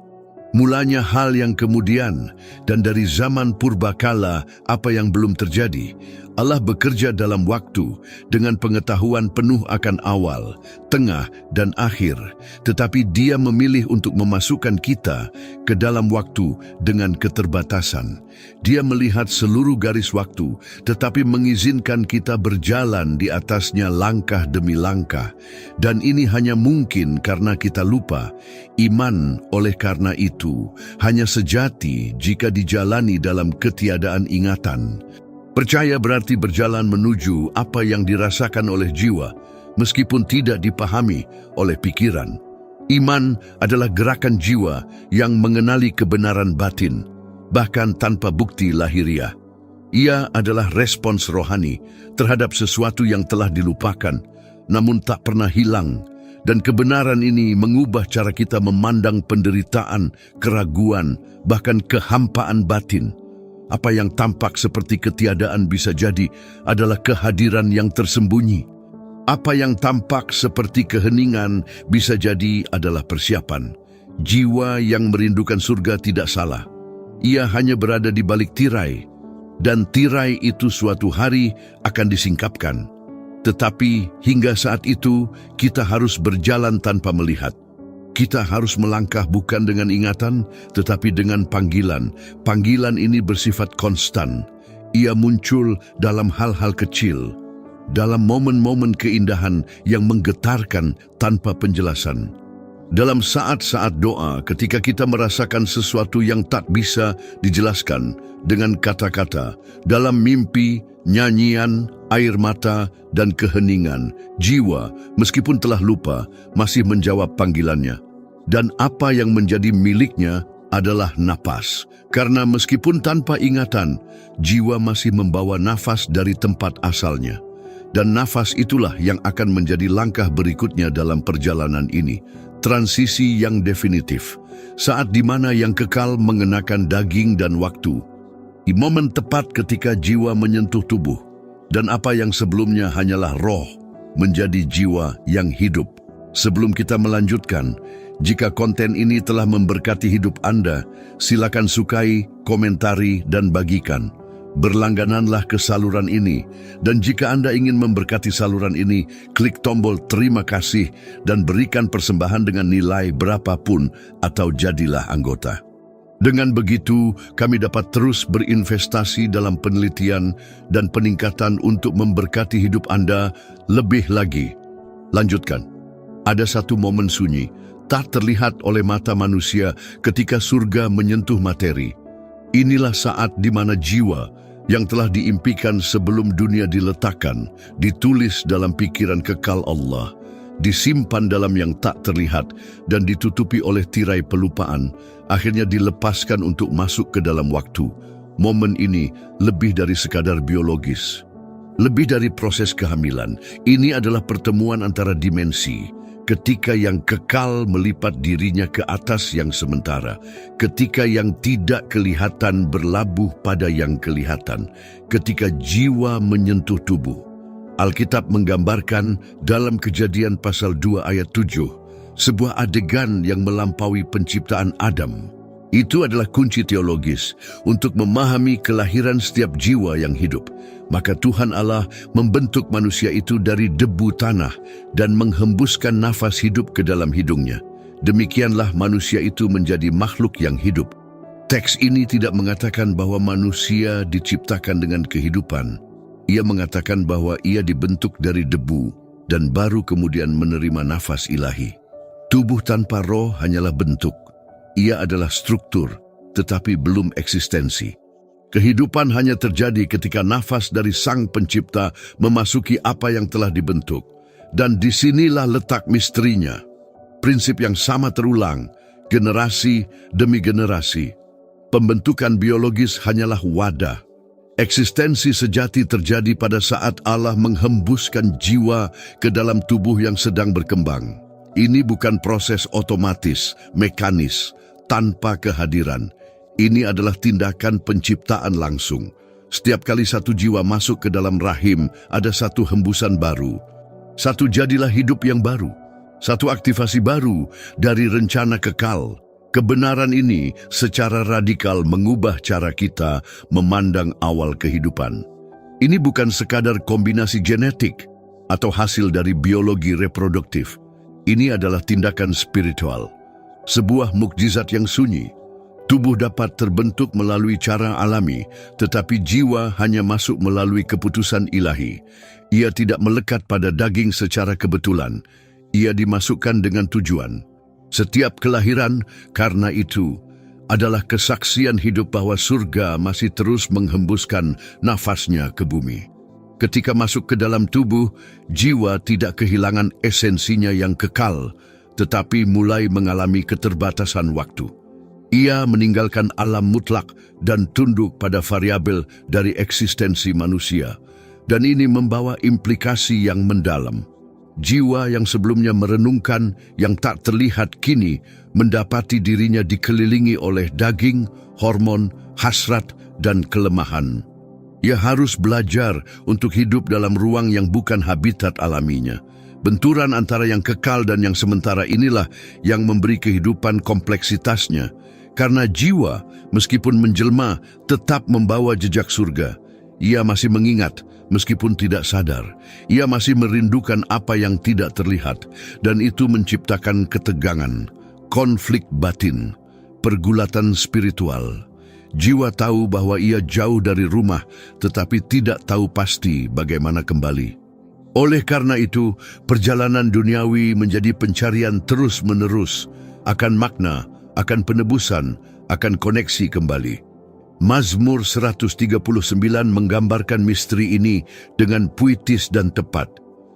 mulanya hal yang kemudian, dan dari zaman purbakala apa yang belum terjadi. Allah bekerja dalam waktu dengan pengetahuan penuh akan awal, tengah, dan akhir. Tetapi Dia memilih untuk memasukkan kita ke dalam waktu dengan keterbatasan. Dia melihat seluruh garis waktu, tetapi mengizinkan kita berjalan di atasnya langkah demi langkah. Dan ini hanya mungkin karena kita lupa. Iman oleh karena itu hanya sejati jika dijalani dalam ketiadaan ingatan. Percaya berarti berjalan menuju apa yang dirasakan oleh jiwa, meskipun tidak dipahami oleh pikiran. Iman adalah gerakan jiwa yang mengenali kebenaran batin, bahkan tanpa bukti lahiriah. Ia adalah respons rohani terhadap sesuatu yang telah dilupakan, namun tak pernah hilang. Dan kebenaran ini mengubah cara kita memandang penderitaan, keraguan, bahkan kehampaan batin. Apa yang tampak seperti ketiadaan bisa jadi adalah kehadiran yang tersembunyi. Apa yang tampak seperti keheningan bisa jadi adalah persiapan. Jiwa yang merindukan surga tidak salah. ia hanya berada di balik tirai, dan tirai itu suatu hari akan disingkapkan. Tetapi hingga saat itu, kita harus berjalan tanpa melihat. Kita harus melangkah bukan dengan ingatan, tetapi dengan panggilan. Panggilan ini bersifat konstan. Ia muncul dalam hal-hal kecil, dalam momen-momen keindahan yang menggetarkan tanpa penjelasan. Dalam saat-saat doa, ketika kita merasakan sesuatu yang tak bisa dijelaskan dengan kata-kata, dalam mimpi, nyanyian, air mata, dan keheningan, jiwa, meskipun telah lupa, masih menjawab panggilannya. Dan apa yang menjadi miliknya adalah napas. Karena meskipun tanpa ingatan, jiwa masih membawa nafas dari tempat asalnya. Dan nafas itulah yang akan menjadi langkah berikutnya dalam perjalanan ini. Transisi yang definitif, saat di mana yang kekal mengenakan daging dan waktu. Di momen tepat ketika jiwa menyentuh tubuh, dan apa yang sebelumnya hanyalah roh, menjadi jiwa yang hidup. Sebelum kita melanjutkan, jika konten ini telah memberkati hidup Anda, silakan sukai, komentari, dan bagikan. Berlanggananlah ke saluran ini, dan jika Anda ingin memberkati saluran ini, klik tombol terima kasih dan berikan persembahan dengan nilai berapapun atau jadilah anggota. Dengan begitu, kami dapat terus berinvestasi dalam penelitian dan peningkatan untuk memberkati hidup Anda lebih lagi. Lanjutkan. Ada satu momen sunyi, tak terlihat oleh mata manusia ketika surga menyentuh materi. Inilah saat di mana jiwa yang telah diimpikan sebelum dunia diletakkan, ditulis dalam pikiran kekal Allah, disimpan dalam yang tak terlihat, dan ditutupi oleh tirai pelupaan, akhirnya dilepaskan untuk masuk ke dalam waktu. Momen ini lebih dari sekadar biologis, lebih dari proses kehamilan. Ini adalah pertemuan antara dimensi, ketika yang kekal melipat dirinya ke atas yang sementara, ketika yang tidak kelihatan berlabuh pada yang kelihatan, ketika jiwa menyentuh tubuh. Alkitab menggambarkan dalam Kejadian pasal 2 ayat 7, sebuah adegan yang melampaui penciptaan Adam. Itu adalah kunci teologis untuk memahami kelahiran setiap jiwa yang hidup. Maka Tuhan Allah membentuk manusia itu dari debu tanah dan menghembuskan nafas hidup ke dalam hidungnya. Demikianlah manusia itu menjadi makhluk yang hidup. Teks ini tidak mengatakan bahwa manusia diciptakan dengan kehidupan. Ia mengatakan bahwa ia dibentuk dari debu dan baru kemudian menerima nafas ilahi. Tubuh tanpa roh hanyalah bentuk. Ia adalah struktur, tetapi belum eksistensi. Kehidupan hanya terjadi ketika nafas dari Sang Pencipta memasuki apa yang telah dibentuk. Dan disinilah letak misterinya. Prinsip yang sama terulang, generasi demi generasi. Pembentukan biologis hanyalah wadah. Eksistensi sejati terjadi pada saat Allah menghembuskan jiwa ke dalam tubuh yang sedang berkembang. Ini bukan proses otomatis, mekanis, tanpa kehadiran. Ini adalah tindakan penciptaan langsung. Setiap kali satu jiwa masuk ke dalam rahim, ada satu hembusan baru. Satu jadilah hidup yang baru. Satu aktivasi baru dari rencana kekal. Kebenaran ini secara radikal mengubah cara kita memandang awal kehidupan. Ini bukan sekadar kombinasi genetik atau hasil dari biologi reproduktif. Ini adalah tindakan spiritual. Sebuah mukjizat yang sunyi. Tubuh dapat terbentuk melalui cara alami, tetapi jiwa hanya masuk melalui keputusan ilahi. Ia tidak melekat pada daging secara kebetulan. Ia dimasukkan dengan tujuan. Setiap kelahiran, karena itu, adalah kesaksian hidup bahwa surga masih terus menghembuskan nafasnya ke bumi. Ketika masuk ke dalam tubuh, jiwa tidak kehilangan esensinya yang kekal, tetapi mulai mengalami keterbatasan waktu. Ia meninggalkan alam mutlak dan tunduk pada variabel dari eksistensi manusia. Dan ini membawa implikasi yang mendalam. Jiwa yang sebelumnya merenungkan yang tak terlihat kini mendapati dirinya dikelilingi oleh daging, hormon, hasrat, dan kelemahan. Ia harus belajar untuk hidup dalam ruang yang bukan habitat alaminya. Benturan antara yang kekal dan yang sementara inilah yang memberi kehidupan kompleksitasnya. Karena jiwa, meskipun menjelma, tetap membawa jejak surga. Ia masih mengingat, meskipun tidak sadar. Ia masih merindukan apa yang tidak terlihat, dan itu menciptakan ketegangan, konflik batin, pergulatan spiritual. Jiwa tahu bahwa ia jauh dari rumah, tetapi tidak tahu pasti bagaimana kembali. Oleh karena itu, perjalanan duniawi menjadi pencarian terus-menerus akan makna, akan penebusan, akan koneksi kembali. Mazmur 139 menggambarkan misteri ini dengan puitis dan tepat.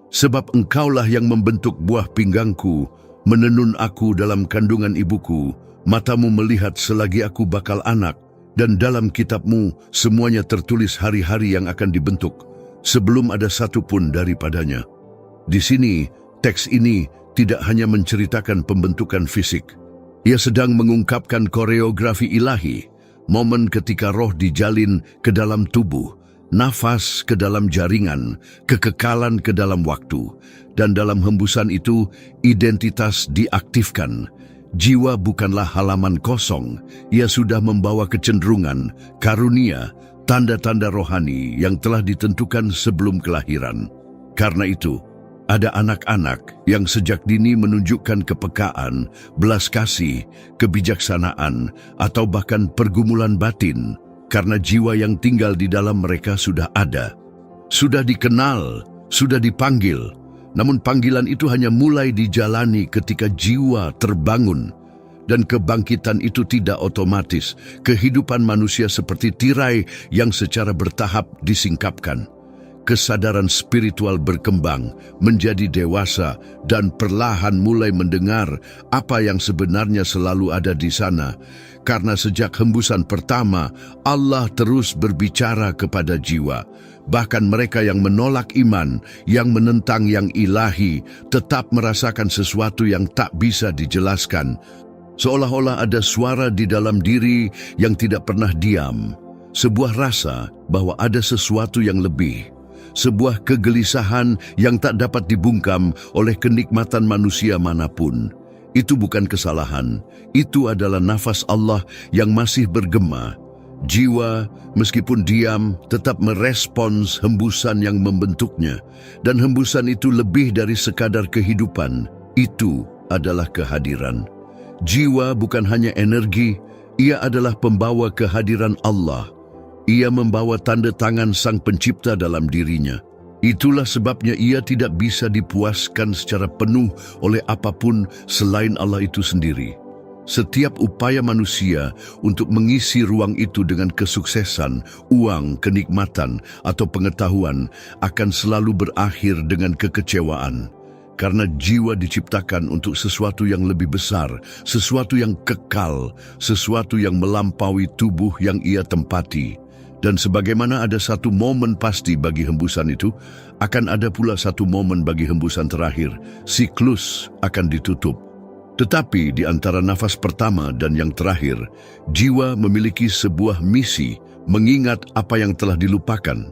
Sebab engkaulah yang membentuk buah pinggangku, menenun aku dalam kandungan ibuku, matamu melihat selagi aku bakal anak, dan dalam kitabmu semuanya tertulis hari-hari yang akan dibentuk, sebelum ada satu pun daripadanya. Di sini, teks ini tidak hanya menceritakan pembentukan fisik. Ia sedang mengungkapkan koreografi ilahi, momen ketika roh dijalin ke dalam tubuh, nafas ke dalam jaringan, kekekalan ke dalam waktu, dan dalam hembusan itu, identitas diaktifkan. Jiwa bukanlah halaman kosong, ia sudah membawa kecenderungan, karunia, tanda-tanda rohani yang telah ditentukan sebelum kelahiran. Karena itu, ada anak-anak yang sejak dini menunjukkan kepekaan, belas kasih, kebijaksanaan, atau bahkan pergumulan batin, karena jiwa yang tinggal di dalam mereka sudah ada. Sudah dikenal, sudah dipanggil, namun panggilan itu hanya mulai dijalani ketika jiwa terbangun. Dan kebangkitan itu tidak otomatis. Kehidupan manusia seperti tirai yang secara bertahap disingkapkan. Kesadaran spiritual berkembang, menjadi dewasa, dan perlahan mulai mendengar apa yang sebenarnya selalu ada di sana. Karena sejak hembusan pertama, Allah terus berbicara kepada jiwa. Bahkan mereka yang menolak iman, yang menentang yang ilahi, tetap merasakan sesuatu yang tak bisa dijelaskan. Seolah-olah ada suara di dalam diri yang tidak pernah diam. Sebuah rasa bahwa ada sesuatu yang lebih. Sebuah kegelisahan yang tak dapat dibungkam oleh kenikmatan manusia manapun. Itu bukan kesalahan, itu adalah nafas Allah yang masih bergema. Jiwa, meskipun diam, tetap merespons hembusan yang membentuknya. Dan hembusan itu lebih dari sekadar kehidupan, itu adalah kehadiran. Jiwa bukan hanya energi, ia adalah pembawa kehadiran Allah. Ia membawa tanda tangan Sang Pencipta dalam dirinya. Itulah sebabnya ia tidak bisa dipuaskan secara penuh oleh apapun selain Allah itu sendiri. Setiap upaya manusia untuk mengisi ruang itu dengan kesuksesan, uang, kenikmatan, atau pengetahuan akan selalu berakhir dengan kekecewaan. Karena jiwa diciptakan untuk sesuatu yang lebih besar, sesuatu yang kekal, sesuatu yang melampaui tubuh yang ia tempati. Dan sebagaimana ada satu momen pasti bagi hembusan itu, akan ada pula satu momen bagi hembusan terakhir. Siklus akan ditutup. Tetapi di antara nafas pertama dan yang terakhir, jiwa memiliki sebuah misi, mengingat apa yang telah dilupakan,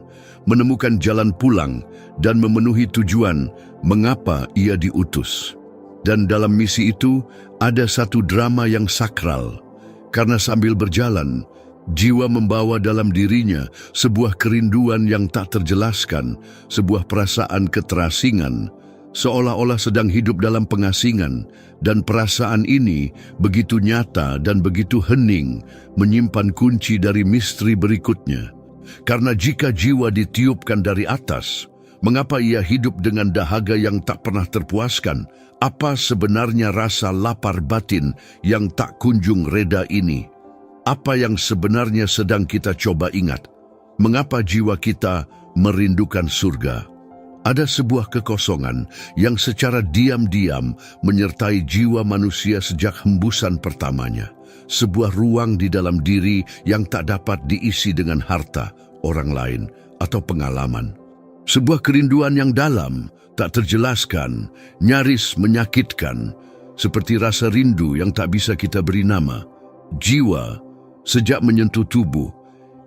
menemukan jalan pulang, dan memenuhi tujuan mengapa ia diutus. Dan dalam misi itu ada satu drama yang sakral, karena sambil berjalan, jiwa membawa dalam dirinya sebuah kerinduan yang tak terjelaskan, sebuah perasaan keterasingan, seolah-olah sedang hidup dalam pengasingan, dan perasaan ini begitu nyata dan begitu hening, menyimpan kunci dari misteri berikutnya. Karena jika jiwa ditiupkan dari atas, mengapa ia hidup dengan dahaga yang tak pernah terpuaskan? Apa sebenarnya rasa lapar batin yang tak kunjung reda ini? Apa yang sebenarnya sedang kita coba ingat? Mengapa jiwa kita merindukan surga? Ada sebuah kekosongan yang secara diam-diam menyertai jiwa manusia sejak hembusan pertamanya. Sebuah ruang di dalam diri yang tak dapat diisi dengan harta, orang lain, atau pengalaman. Sebuah kerinduan yang dalam, tak terjelaskan, nyaris menyakitkan, seperti rasa rindu yang tak bisa kita beri nama. Jiwa, sejak menyentuh tubuh,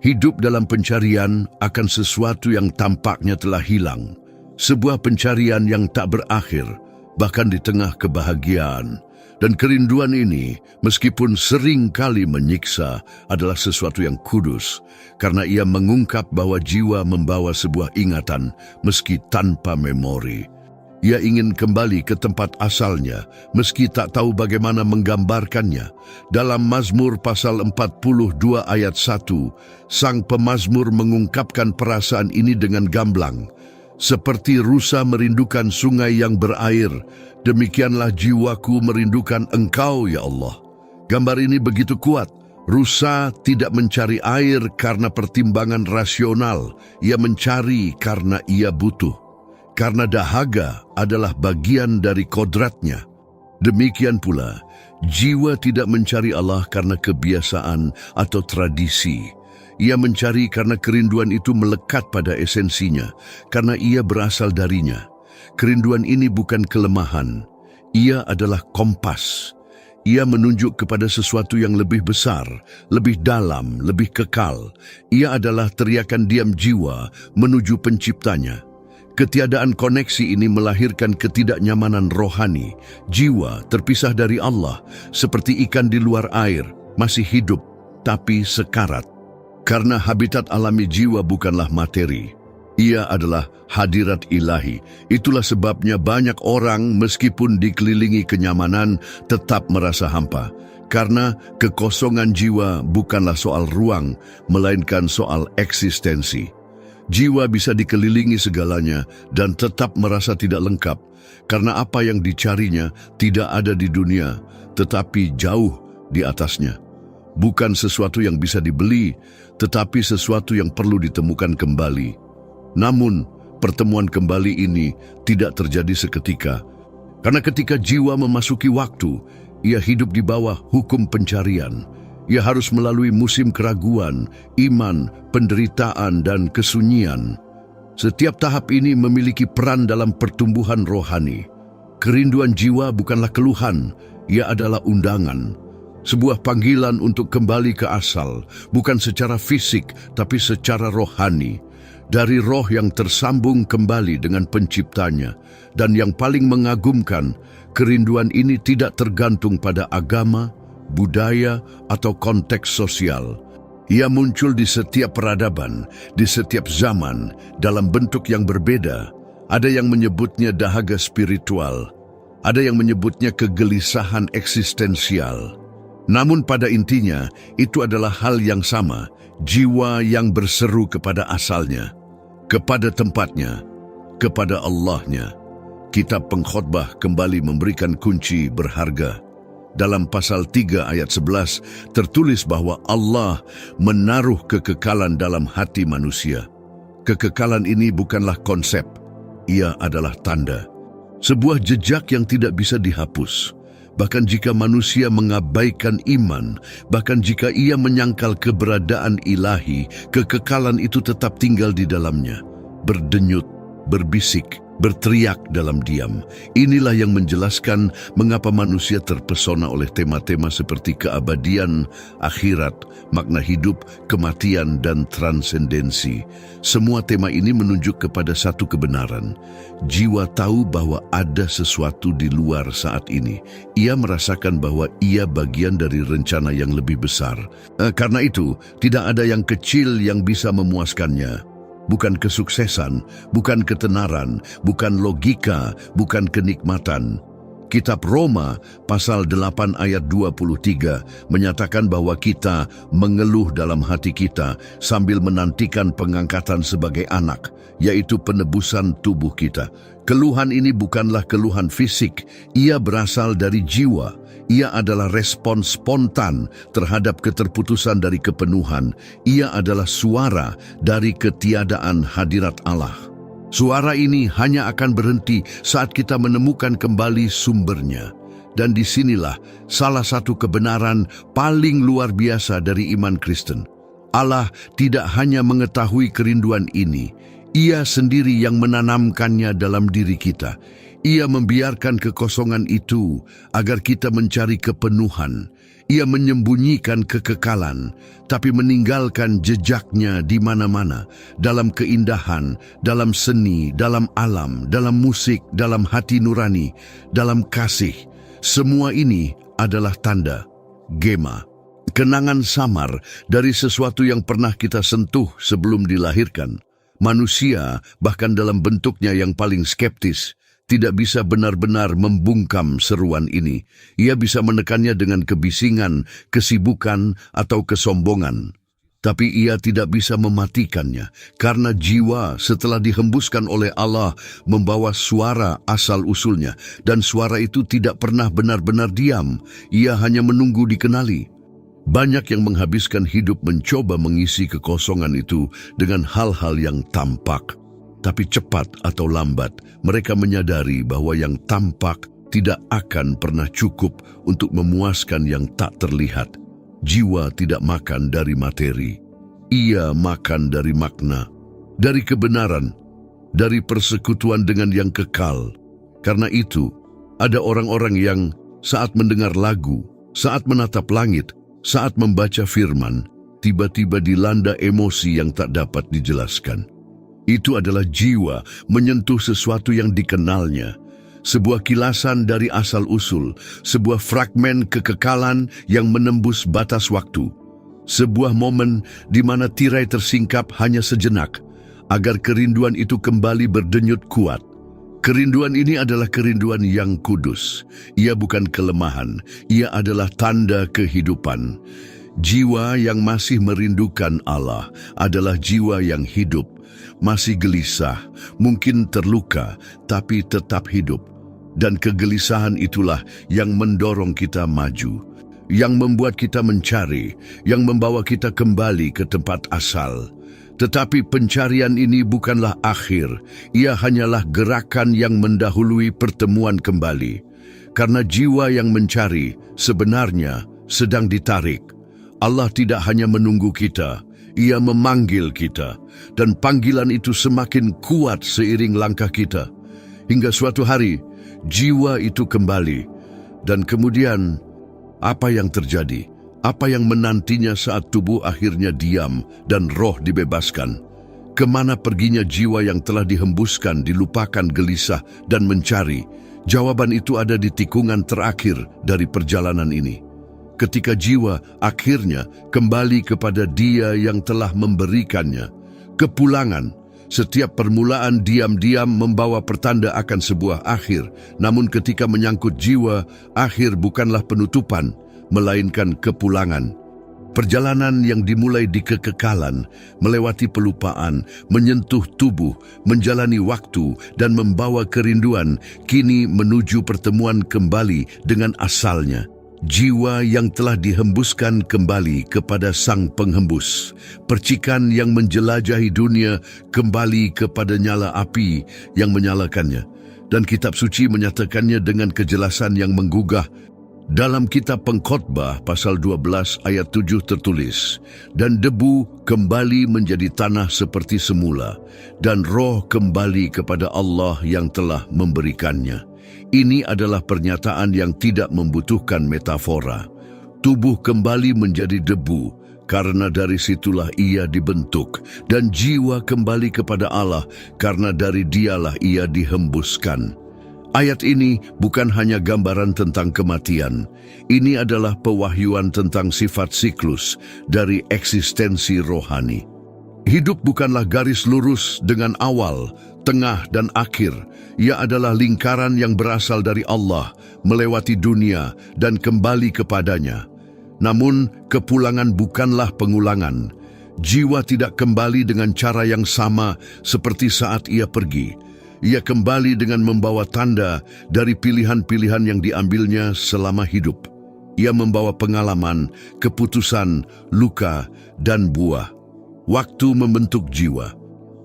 hidup dalam pencarian akan sesuatu yang tampaknya telah hilang. Sebuah pencarian yang tak berakhir, bahkan di tengah kebahagiaan. Dan kerinduan ini, meskipun sering kali menyiksa, adalah sesuatu yang kudus, karena ia mengungkap bahwa jiwa membawa sebuah ingatan meski tanpa memori. Ia ingin kembali ke tempat asalnya, meski tak tahu bagaimana menggambarkannya. Dalam Mazmur pasal 42 ayat 1, sang pemazmur mengungkapkan perasaan ini dengan gamblang. Seperti rusa merindukan sungai yang berair, demikianlah jiwaku merindukan Engkau, ya Allah. Gambar ini begitu kuat. Rusa tidak mencari air karena pertimbangan rasional. Ia mencari karena ia butuh. Karena dahaga adalah bagian dari kodratnya. Demikian pula, jiwa tidak mencari Allah karena kebiasaan atau tradisi. Ia mencari karena kerinduan itu melekat pada esensinya, karena ia berasal darinya. Kerinduan ini bukan kelemahan, ia adalah kompas. Ia menunjuk kepada sesuatu yang lebih besar, lebih dalam, lebih kekal. Ia adalah teriakan diam jiwa menuju penciptanya. Ketiadaan koneksi ini melahirkan ketidaknyamanan rohani. Jiwa terpisah dari Allah, seperti ikan di luar air, masih hidup, tapi sekarat. Karena habitat alami jiwa bukanlah materi, ia adalah hadirat ilahi. Itulah sebabnya banyak orang meskipun dikelilingi kenyamanan tetap merasa hampa. Karena kekosongan jiwa bukanlah soal ruang, melainkan soal eksistensi. Jiwa bisa dikelilingi segalanya dan tetap merasa tidak lengkap, karena apa yang dicarinya tidak ada di dunia, tetapi jauh di atasnya. Bukan sesuatu yang bisa dibeli, tetapi sesuatu yang perlu ditemukan kembali. Namun, pertemuan kembali ini tidak terjadi seketika. Karena ketika jiwa memasuki waktu, ia hidup di bawah hukum pencarian. Ia harus melalui musim keraguan, iman, penderitaan, dan kesunyian. Setiap tahap ini memiliki peran dalam pertumbuhan rohani. Kerinduan jiwa bukanlah keluhan, ia adalah undangan. Sebuah panggilan untuk kembali ke asal, bukan secara fisik, tapi secara rohani. Dari roh yang tersambung kembali dengan penciptanya. Dan yang paling mengagumkan, kerinduan ini tidak tergantung pada agama, budaya, atau konteks sosial. Ia muncul di setiap peradaban, di setiap zaman, dalam bentuk yang berbeda. Ada yang menyebutnya dahaga spiritual, ada yang menyebutnya kegelisahan eksistensial. Namun pada intinya, itu adalah hal yang sama, jiwa yang berseru kepada asalnya, kepada tempatnya, kepada Allahnya. Kitab Pengkhotbah kembali memberikan kunci berharga. Dalam pasal 3 ayat 11 tertulis bahwa Allah menaruh kekekalan dalam hati manusia. Kekekalan ini bukanlah konsep, ia adalah tanda. Sebuah jejak yang tidak bisa dihapus. Bahkan jika manusia mengabaikan iman, bahkan jika ia menyangkal keberadaan ilahi, kekekalan itu tetap tinggal di dalamnya. Berdenyut, berbisik, berteriak dalam diam. Inilah yang menjelaskan mengapa manusia terpesona oleh tema-tema seperti keabadian, akhirat, makna hidup, kematian, dan transendensi. Semua tema ini menunjuk kepada satu kebenaran. Jiwa tahu bahwa ada sesuatu di luar saat ini. Ia merasakan bahwa ia bagian dari rencana yang lebih besar. Karena itu, tidak ada yang kecil yang bisa memuaskannya. Bukan kesuksesan, bukan ketenaran, bukan logika, bukan kenikmatan. Kitab Roma pasal 8 ayat 23 menyatakan bahwa kita mengeluh dalam hati kita sambil menantikan pengangkatan sebagai anak, yaitu penebusan tubuh kita. Keluhan ini bukanlah keluhan fisik, ia berasal dari jiwa. Ia adalah respon spontan terhadap keterputusan dari kepenuhan. Ia adalah suara dari ketiadaan hadirat Allah. Suara ini hanya akan berhenti saat kita menemukan kembali sumbernya. Dan disinilah salah satu kebenaran paling luar biasa dari iman Kristen. Allah tidak hanya mengetahui kerinduan ini, Ia sendiri yang menanamkannya dalam diri kita. Ia membiarkan kekosongan itu agar kita mencari kepenuhan. Ia menyembunyikan kekekalan, tapi meninggalkan jejaknya di mana-mana, dalam keindahan, dalam seni, dalam alam, dalam musik, dalam hati nurani, dalam kasih. Semua ini adalah tanda, gema, kenangan samar dari sesuatu yang pernah kita sentuh sebelum dilahirkan. Manusia, bahkan dalam bentuknya yang paling skeptis, tidak bisa benar-benar membungkam seruan ini. Ia bisa menekannya dengan kebisingan, kesibukan, atau kesombongan. Tapi ia tidak bisa mematikannya, karena jiwa setelah dihembuskan oleh Allah membawa suara asal-usulnya, dan suara itu tidak pernah benar-benar diam, ia hanya menunggu dikenali. Banyak yang menghabiskan hidup mencoba mengisi kekosongan itu dengan hal-hal yang tampak. Tapi cepat atau lambat, mereka menyadari bahwa yang tampak tidak akan pernah cukup untuk memuaskan yang tak terlihat. Jiwa tidak makan dari materi. Ia makan dari makna, dari kebenaran, dari persekutuan dengan yang kekal. Karena itu, ada orang-orang yang saat mendengar lagu, saat menatap langit, saat membaca firman, tiba-tiba dilanda emosi yang tak dapat dijelaskan. Itu adalah jiwa menyentuh sesuatu yang dikenalnya, sebuah kilasan dari asal-usul, sebuah fragmen kekekalan yang menembus batas waktu, sebuah momen di mana tirai tersingkap hanya sejenak, agar kerinduan itu kembali berdenyut kuat. Kerinduan ini adalah kerinduan yang kudus. Ia bukan kelemahan, ia adalah tanda kehidupan. Jiwa yang masih merindukan Allah adalah jiwa yang hidup, masih gelisah, mungkin terluka, tapi tetap hidup. Dan kegelisahan itulah yang mendorong kita maju, yang membuat kita mencari, yang membawa kita kembali ke tempat asal. Tetapi pencarian ini bukanlah akhir, ia hanyalah gerakan yang mendahului pertemuan kembali. Karena jiwa yang mencari sebenarnya sedang ditarik. Allah tidak hanya menunggu kita, ia memanggil kita, dan panggilan itu semakin kuat seiring langkah kita. Hingga suatu hari, jiwa itu kembali, dan kemudian apa yang terjadi? Apa yang menantinya saat tubuh akhirnya diam dan roh dibebaskan? Kemana perginya jiwa yang telah dihembuskan, dilupakan gelisah dan mencari? Jawaban itu ada di tikungan terakhir dari perjalanan ini. Ketika jiwa akhirnya kembali kepada Dia yang telah memberikannya. Kepulangan, setiap permulaan diam-diam membawa pertanda akan sebuah akhir. Namun ketika menyangkut jiwa, akhir bukanlah penutupan, melainkan kepulangan. Perjalanan yang dimulai di kekekalan, melewati pelupaan, menyentuh tubuh, menjalani waktu, dan membawa kerinduan, kini menuju pertemuan kembali dengan asalnya. Jiwa yang telah dihembuskan kembali kepada Sang Penghembus. Percikan yang menjelajahi dunia kembali kepada nyala api yang menyalakannya. Dan kitab suci menyatakannya dengan kejelasan yang menggugah. Dalam kitab Pengkhotbah pasal 12 ayat 7 tertulis, "Dan debu kembali menjadi tanah seperti semula, dan roh kembali kepada Allah yang telah memberikannya." Ini adalah pernyataan yang tidak membutuhkan metafora. Tubuh kembali menjadi debu, karena dari situlah ia dibentuk, dan jiwa kembali kepada Allah, karena dari Dialah ia dihembuskan. Ayat ini bukan hanya gambaran tentang kematian. Ini adalah pewahyuan tentang sifat siklus dari eksistensi rohani. Hidup bukanlah garis lurus dengan awal, tengah, dan akhir. Ia adalah lingkaran yang berasal dari Allah, melewati dunia, dan kembali kepadanya. Namun, kepulangan bukanlah pengulangan. Jiwa tidak kembali dengan cara yang sama seperti saat ia pergi. Ia kembali dengan membawa tanda dari pilihan-pilihan yang diambilnya selama hidup. Ia membawa pengalaman, keputusan, luka, dan buah. Waktu membentuk jiwa.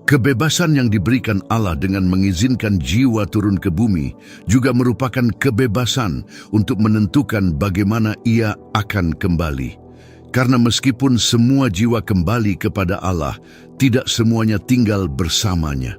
Kebebasan yang diberikan Allah dengan mengizinkan jiwa turun ke bumi juga merupakan kebebasan untuk menentukan bagaimana ia akan kembali. Karena meskipun semua jiwa kembali kepada Allah, tidak semuanya tinggal bersamanya.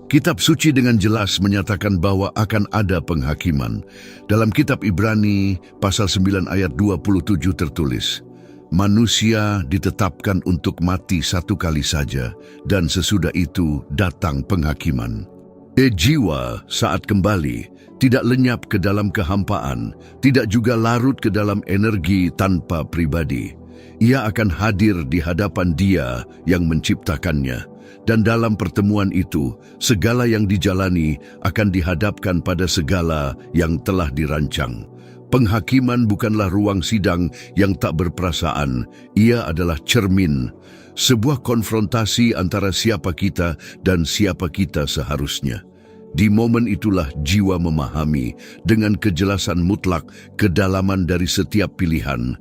Kitab suci dengan jelas menyatakan bahwa akan ada penghakiman. Dalam kitab Ibrani pasal 9 ayat 27 tertulis, "Manusia ditetapkan untuk mati satu kali saja, dan sesudah itu datang penghakiman." Jiwa saat kembali tidak lenyap ke dalam kehampaan, tidak juga larut ke dalam energi tanpa pribadi. Ia akan hadir di hadapan Dia yang menciptakannya. Dan dalam pertemuan itu, segala yang dijalani akan dihadapkan pada segala yang telah dirancang. Penghakiman bukanlah ruang sidang yang tak berperasaan, ia adalah cermin, sebuah konfrontasi antara siapa kita dan siapa kita seharusnya. Di momen itulah jiwa memahami dengan kejelasan mutlak kedalaman dari setiap pilihan.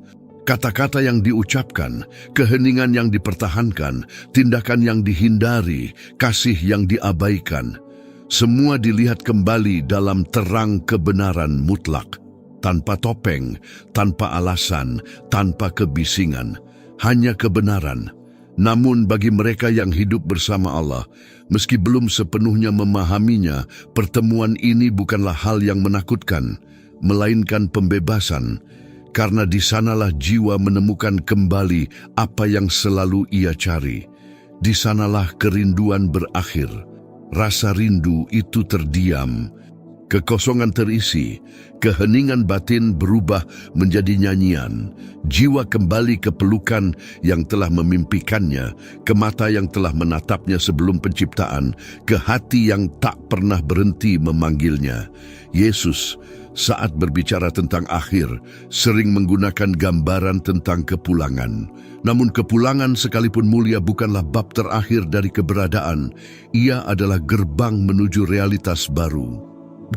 Kata-kata yang diucapkan, keheningan yang dipertahankan, tindakan yang dihindari, kasih yang diabaikan. Semua dilihat kembali dalam terang kebenaran mutlak. Tanpa topeng, tanpa alasan, tanpa kebisingan. Hanya kebenaran. Namun bagi mereka yang hidup bersama Allah, meski belum sepenuhnya memahaminya, pertemuan ini bukanlah hal yang menakutkan, melainkan pembebasan. Karena di sanalah jiwa menemukan kembali apa yang selalu ia cari. Di sanalah kerinduan berakhir. Rasa rindu itu terdiam. Kekosongan terisi, keheningan batin berubah menjadi nyanyian. Jiwa kembali ke pelukan yang telah memimpikannya, ke mata yang telah menatapnya sebelum penciptaan, ke hati yang tak pernah berhenti memanggilnya. Yesus, saat berbicara tentang akhir, sering menggunakan gambaran tentang kepulangan. Namun kepulangan sekalipun mulia bukanlah bab terakhir dari keberadaan. Ia adalah gerbang menuju realitas baru.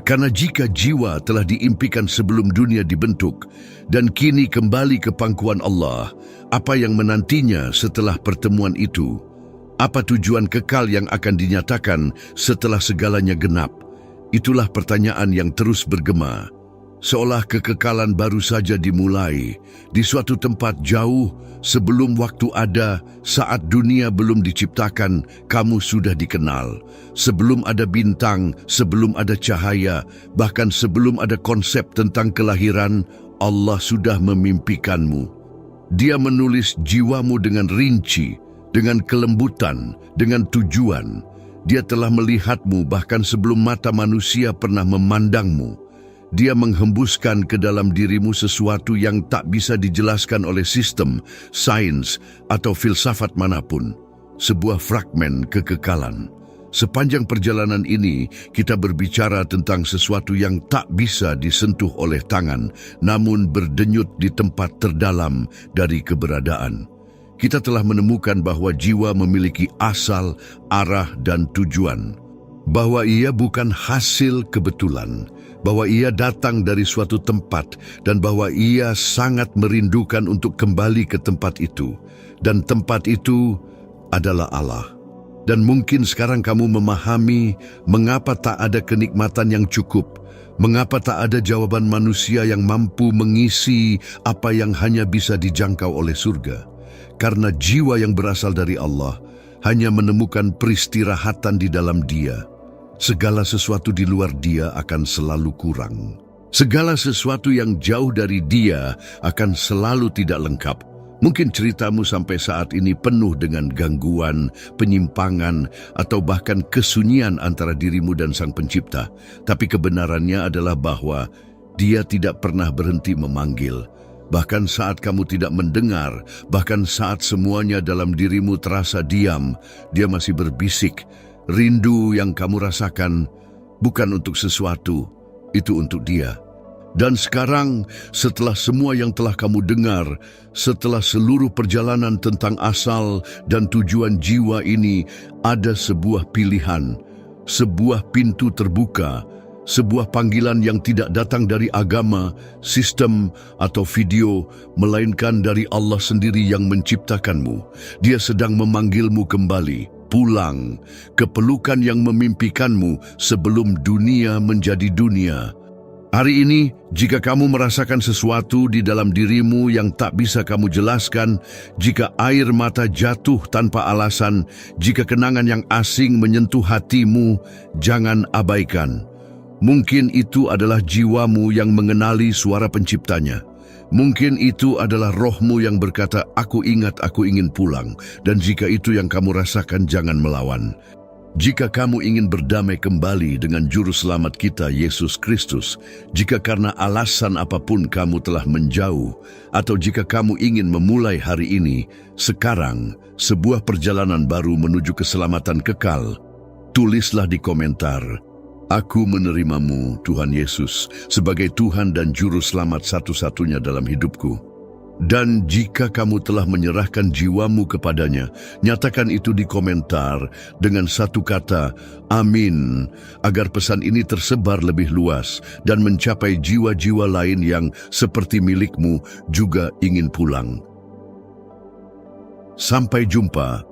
Karena jika jiwa telah diimpikan sebelum dunia dibentuk dan kini kembali ke pangkuan Allah, apa yang menantinya setelah pertemuan itu? Apa tujuan kekal yang akan dinyatakan setelah segalanya genap? Itulah pertanyaan yang terus bergema. Seolah kekekalan baru saja dimulai di suatu tempat jauh sebelum waktu ada, saat dunia belum diciptakan, kamu sudah dikenal. Sebelum ada bintang, sebelum ada cahaya, bahkan sebelum ada konsep tentang kelahiran, Allah sudah memimpikanmu. Dia menulis jiwamu dengan rinci, dengan kelembutan, dengan tujuan. Dia telah melihatmu bahkan sebelum mata manusia pernah memandangmu. Dia menghembuskan ke dalam dirimu sesuatu yang tak bisa dijelaskan oleh sistem, sains, atau filsafat manapun. Sebuah fragmen kekekalan. Sepanjang perjalanan ini, kita berbicara tentang sesuatu yang tak bisa disentuh oleh tangan, namun berdenyut di tempat terdalam dari keberadaan. Kita telah menemukan bahwa jiwa memiliki asal, arah, dan tujuan. Bahwa ia bukan hasil kebetulan, bahwa ia datang dari suatu tempat, dan bahwa ia sangat merindukan untuk kembali ke tempat itu. Dan tempat itu adalah Allah. Dan mungkin sekarang kamu memahami mengapa tak ada kenikmatan yang cukup, mengapa tak ada jawaban manusia yang mampu mengisi apa yang hanya bisa dijangkau oleh surga. Karena jiwa yang berasal dari Allah hanya menemukan peristirahatan di dalam Dia. Segala sesuatu di luar Dia akan selalu kurang. Segala sesuatu yang jauh dari Dia akan selalu tidak lengkap. Mungkin ceritamu sampai saat ini penuh dengan gangguan, penyimpangan, atau bahkan kesunyian antara dirimu dan Sang Pencipta. Tapi kebenarannya adalah bahwa Dia tidak pernah berhenti memanggil. Bahkan saat kamu tidak mendengar, bahkan saat semuanya dalam dirimu terasa diam, Dia masih berbisik. Rindu yang kamu rasakan bukan untuk sesuatu, itu untuk Dia. Dan sekarang, setelah semua yang telah kamu dengar, setelah seluruh perjalanan tentang asal dan tujuan jiwa ini, ada sebuah pilihan, sebuah pintu terbuka, sebuah panggilan yang tidak datang dari agama, sistem, atau video, melainkan dari Allah sendiri yang menciptakanmu. Dia sedang memanggilmu kembali, pulang, ke pelukan yang memimpikanmu sebelum dunia menjadi dunia. Hari ini, jika kamu merasakan sesuatu di dalam dirimu yang tak bisa kamu jelaskan, jika air mata jatuh tanpa alasan, jika kenangan yang asing menyentuh hatimu, jangan abaikan. Mungkin itu adalah jiwamu yang mengenali suara penciptanya. Mungkin itu adalah rohmu yang berkata, aku ingat aku ingin pulang. Dan jika itu yang kamu rasakan, jangan melawan. Jika kamu ingin berdamai kembali dengan Juru Selamat kita, Yesus Kristus, jika karena alasan apapun kamu telah menjauh, atau jika kamu ingin memulai hari ini, sekarang, sebuah perjalanan baru menuju keselamatan kekal, tulislah di komentar, "Aku menerimamu, Tuhan Yesus, sebagai Tuhan dan Juru Selamat satu-satunya dalam hidupku." Dan jika kamu telah menyerahkan jiwamu kepadanya, nyatakan itu di komentar dengan satu kata, "Amin," agar pesan ini tersebar lebih luas dan mencapai jiwa-jiwa lain yang seperti milikmu juga ingin pulang. Sampai jumpa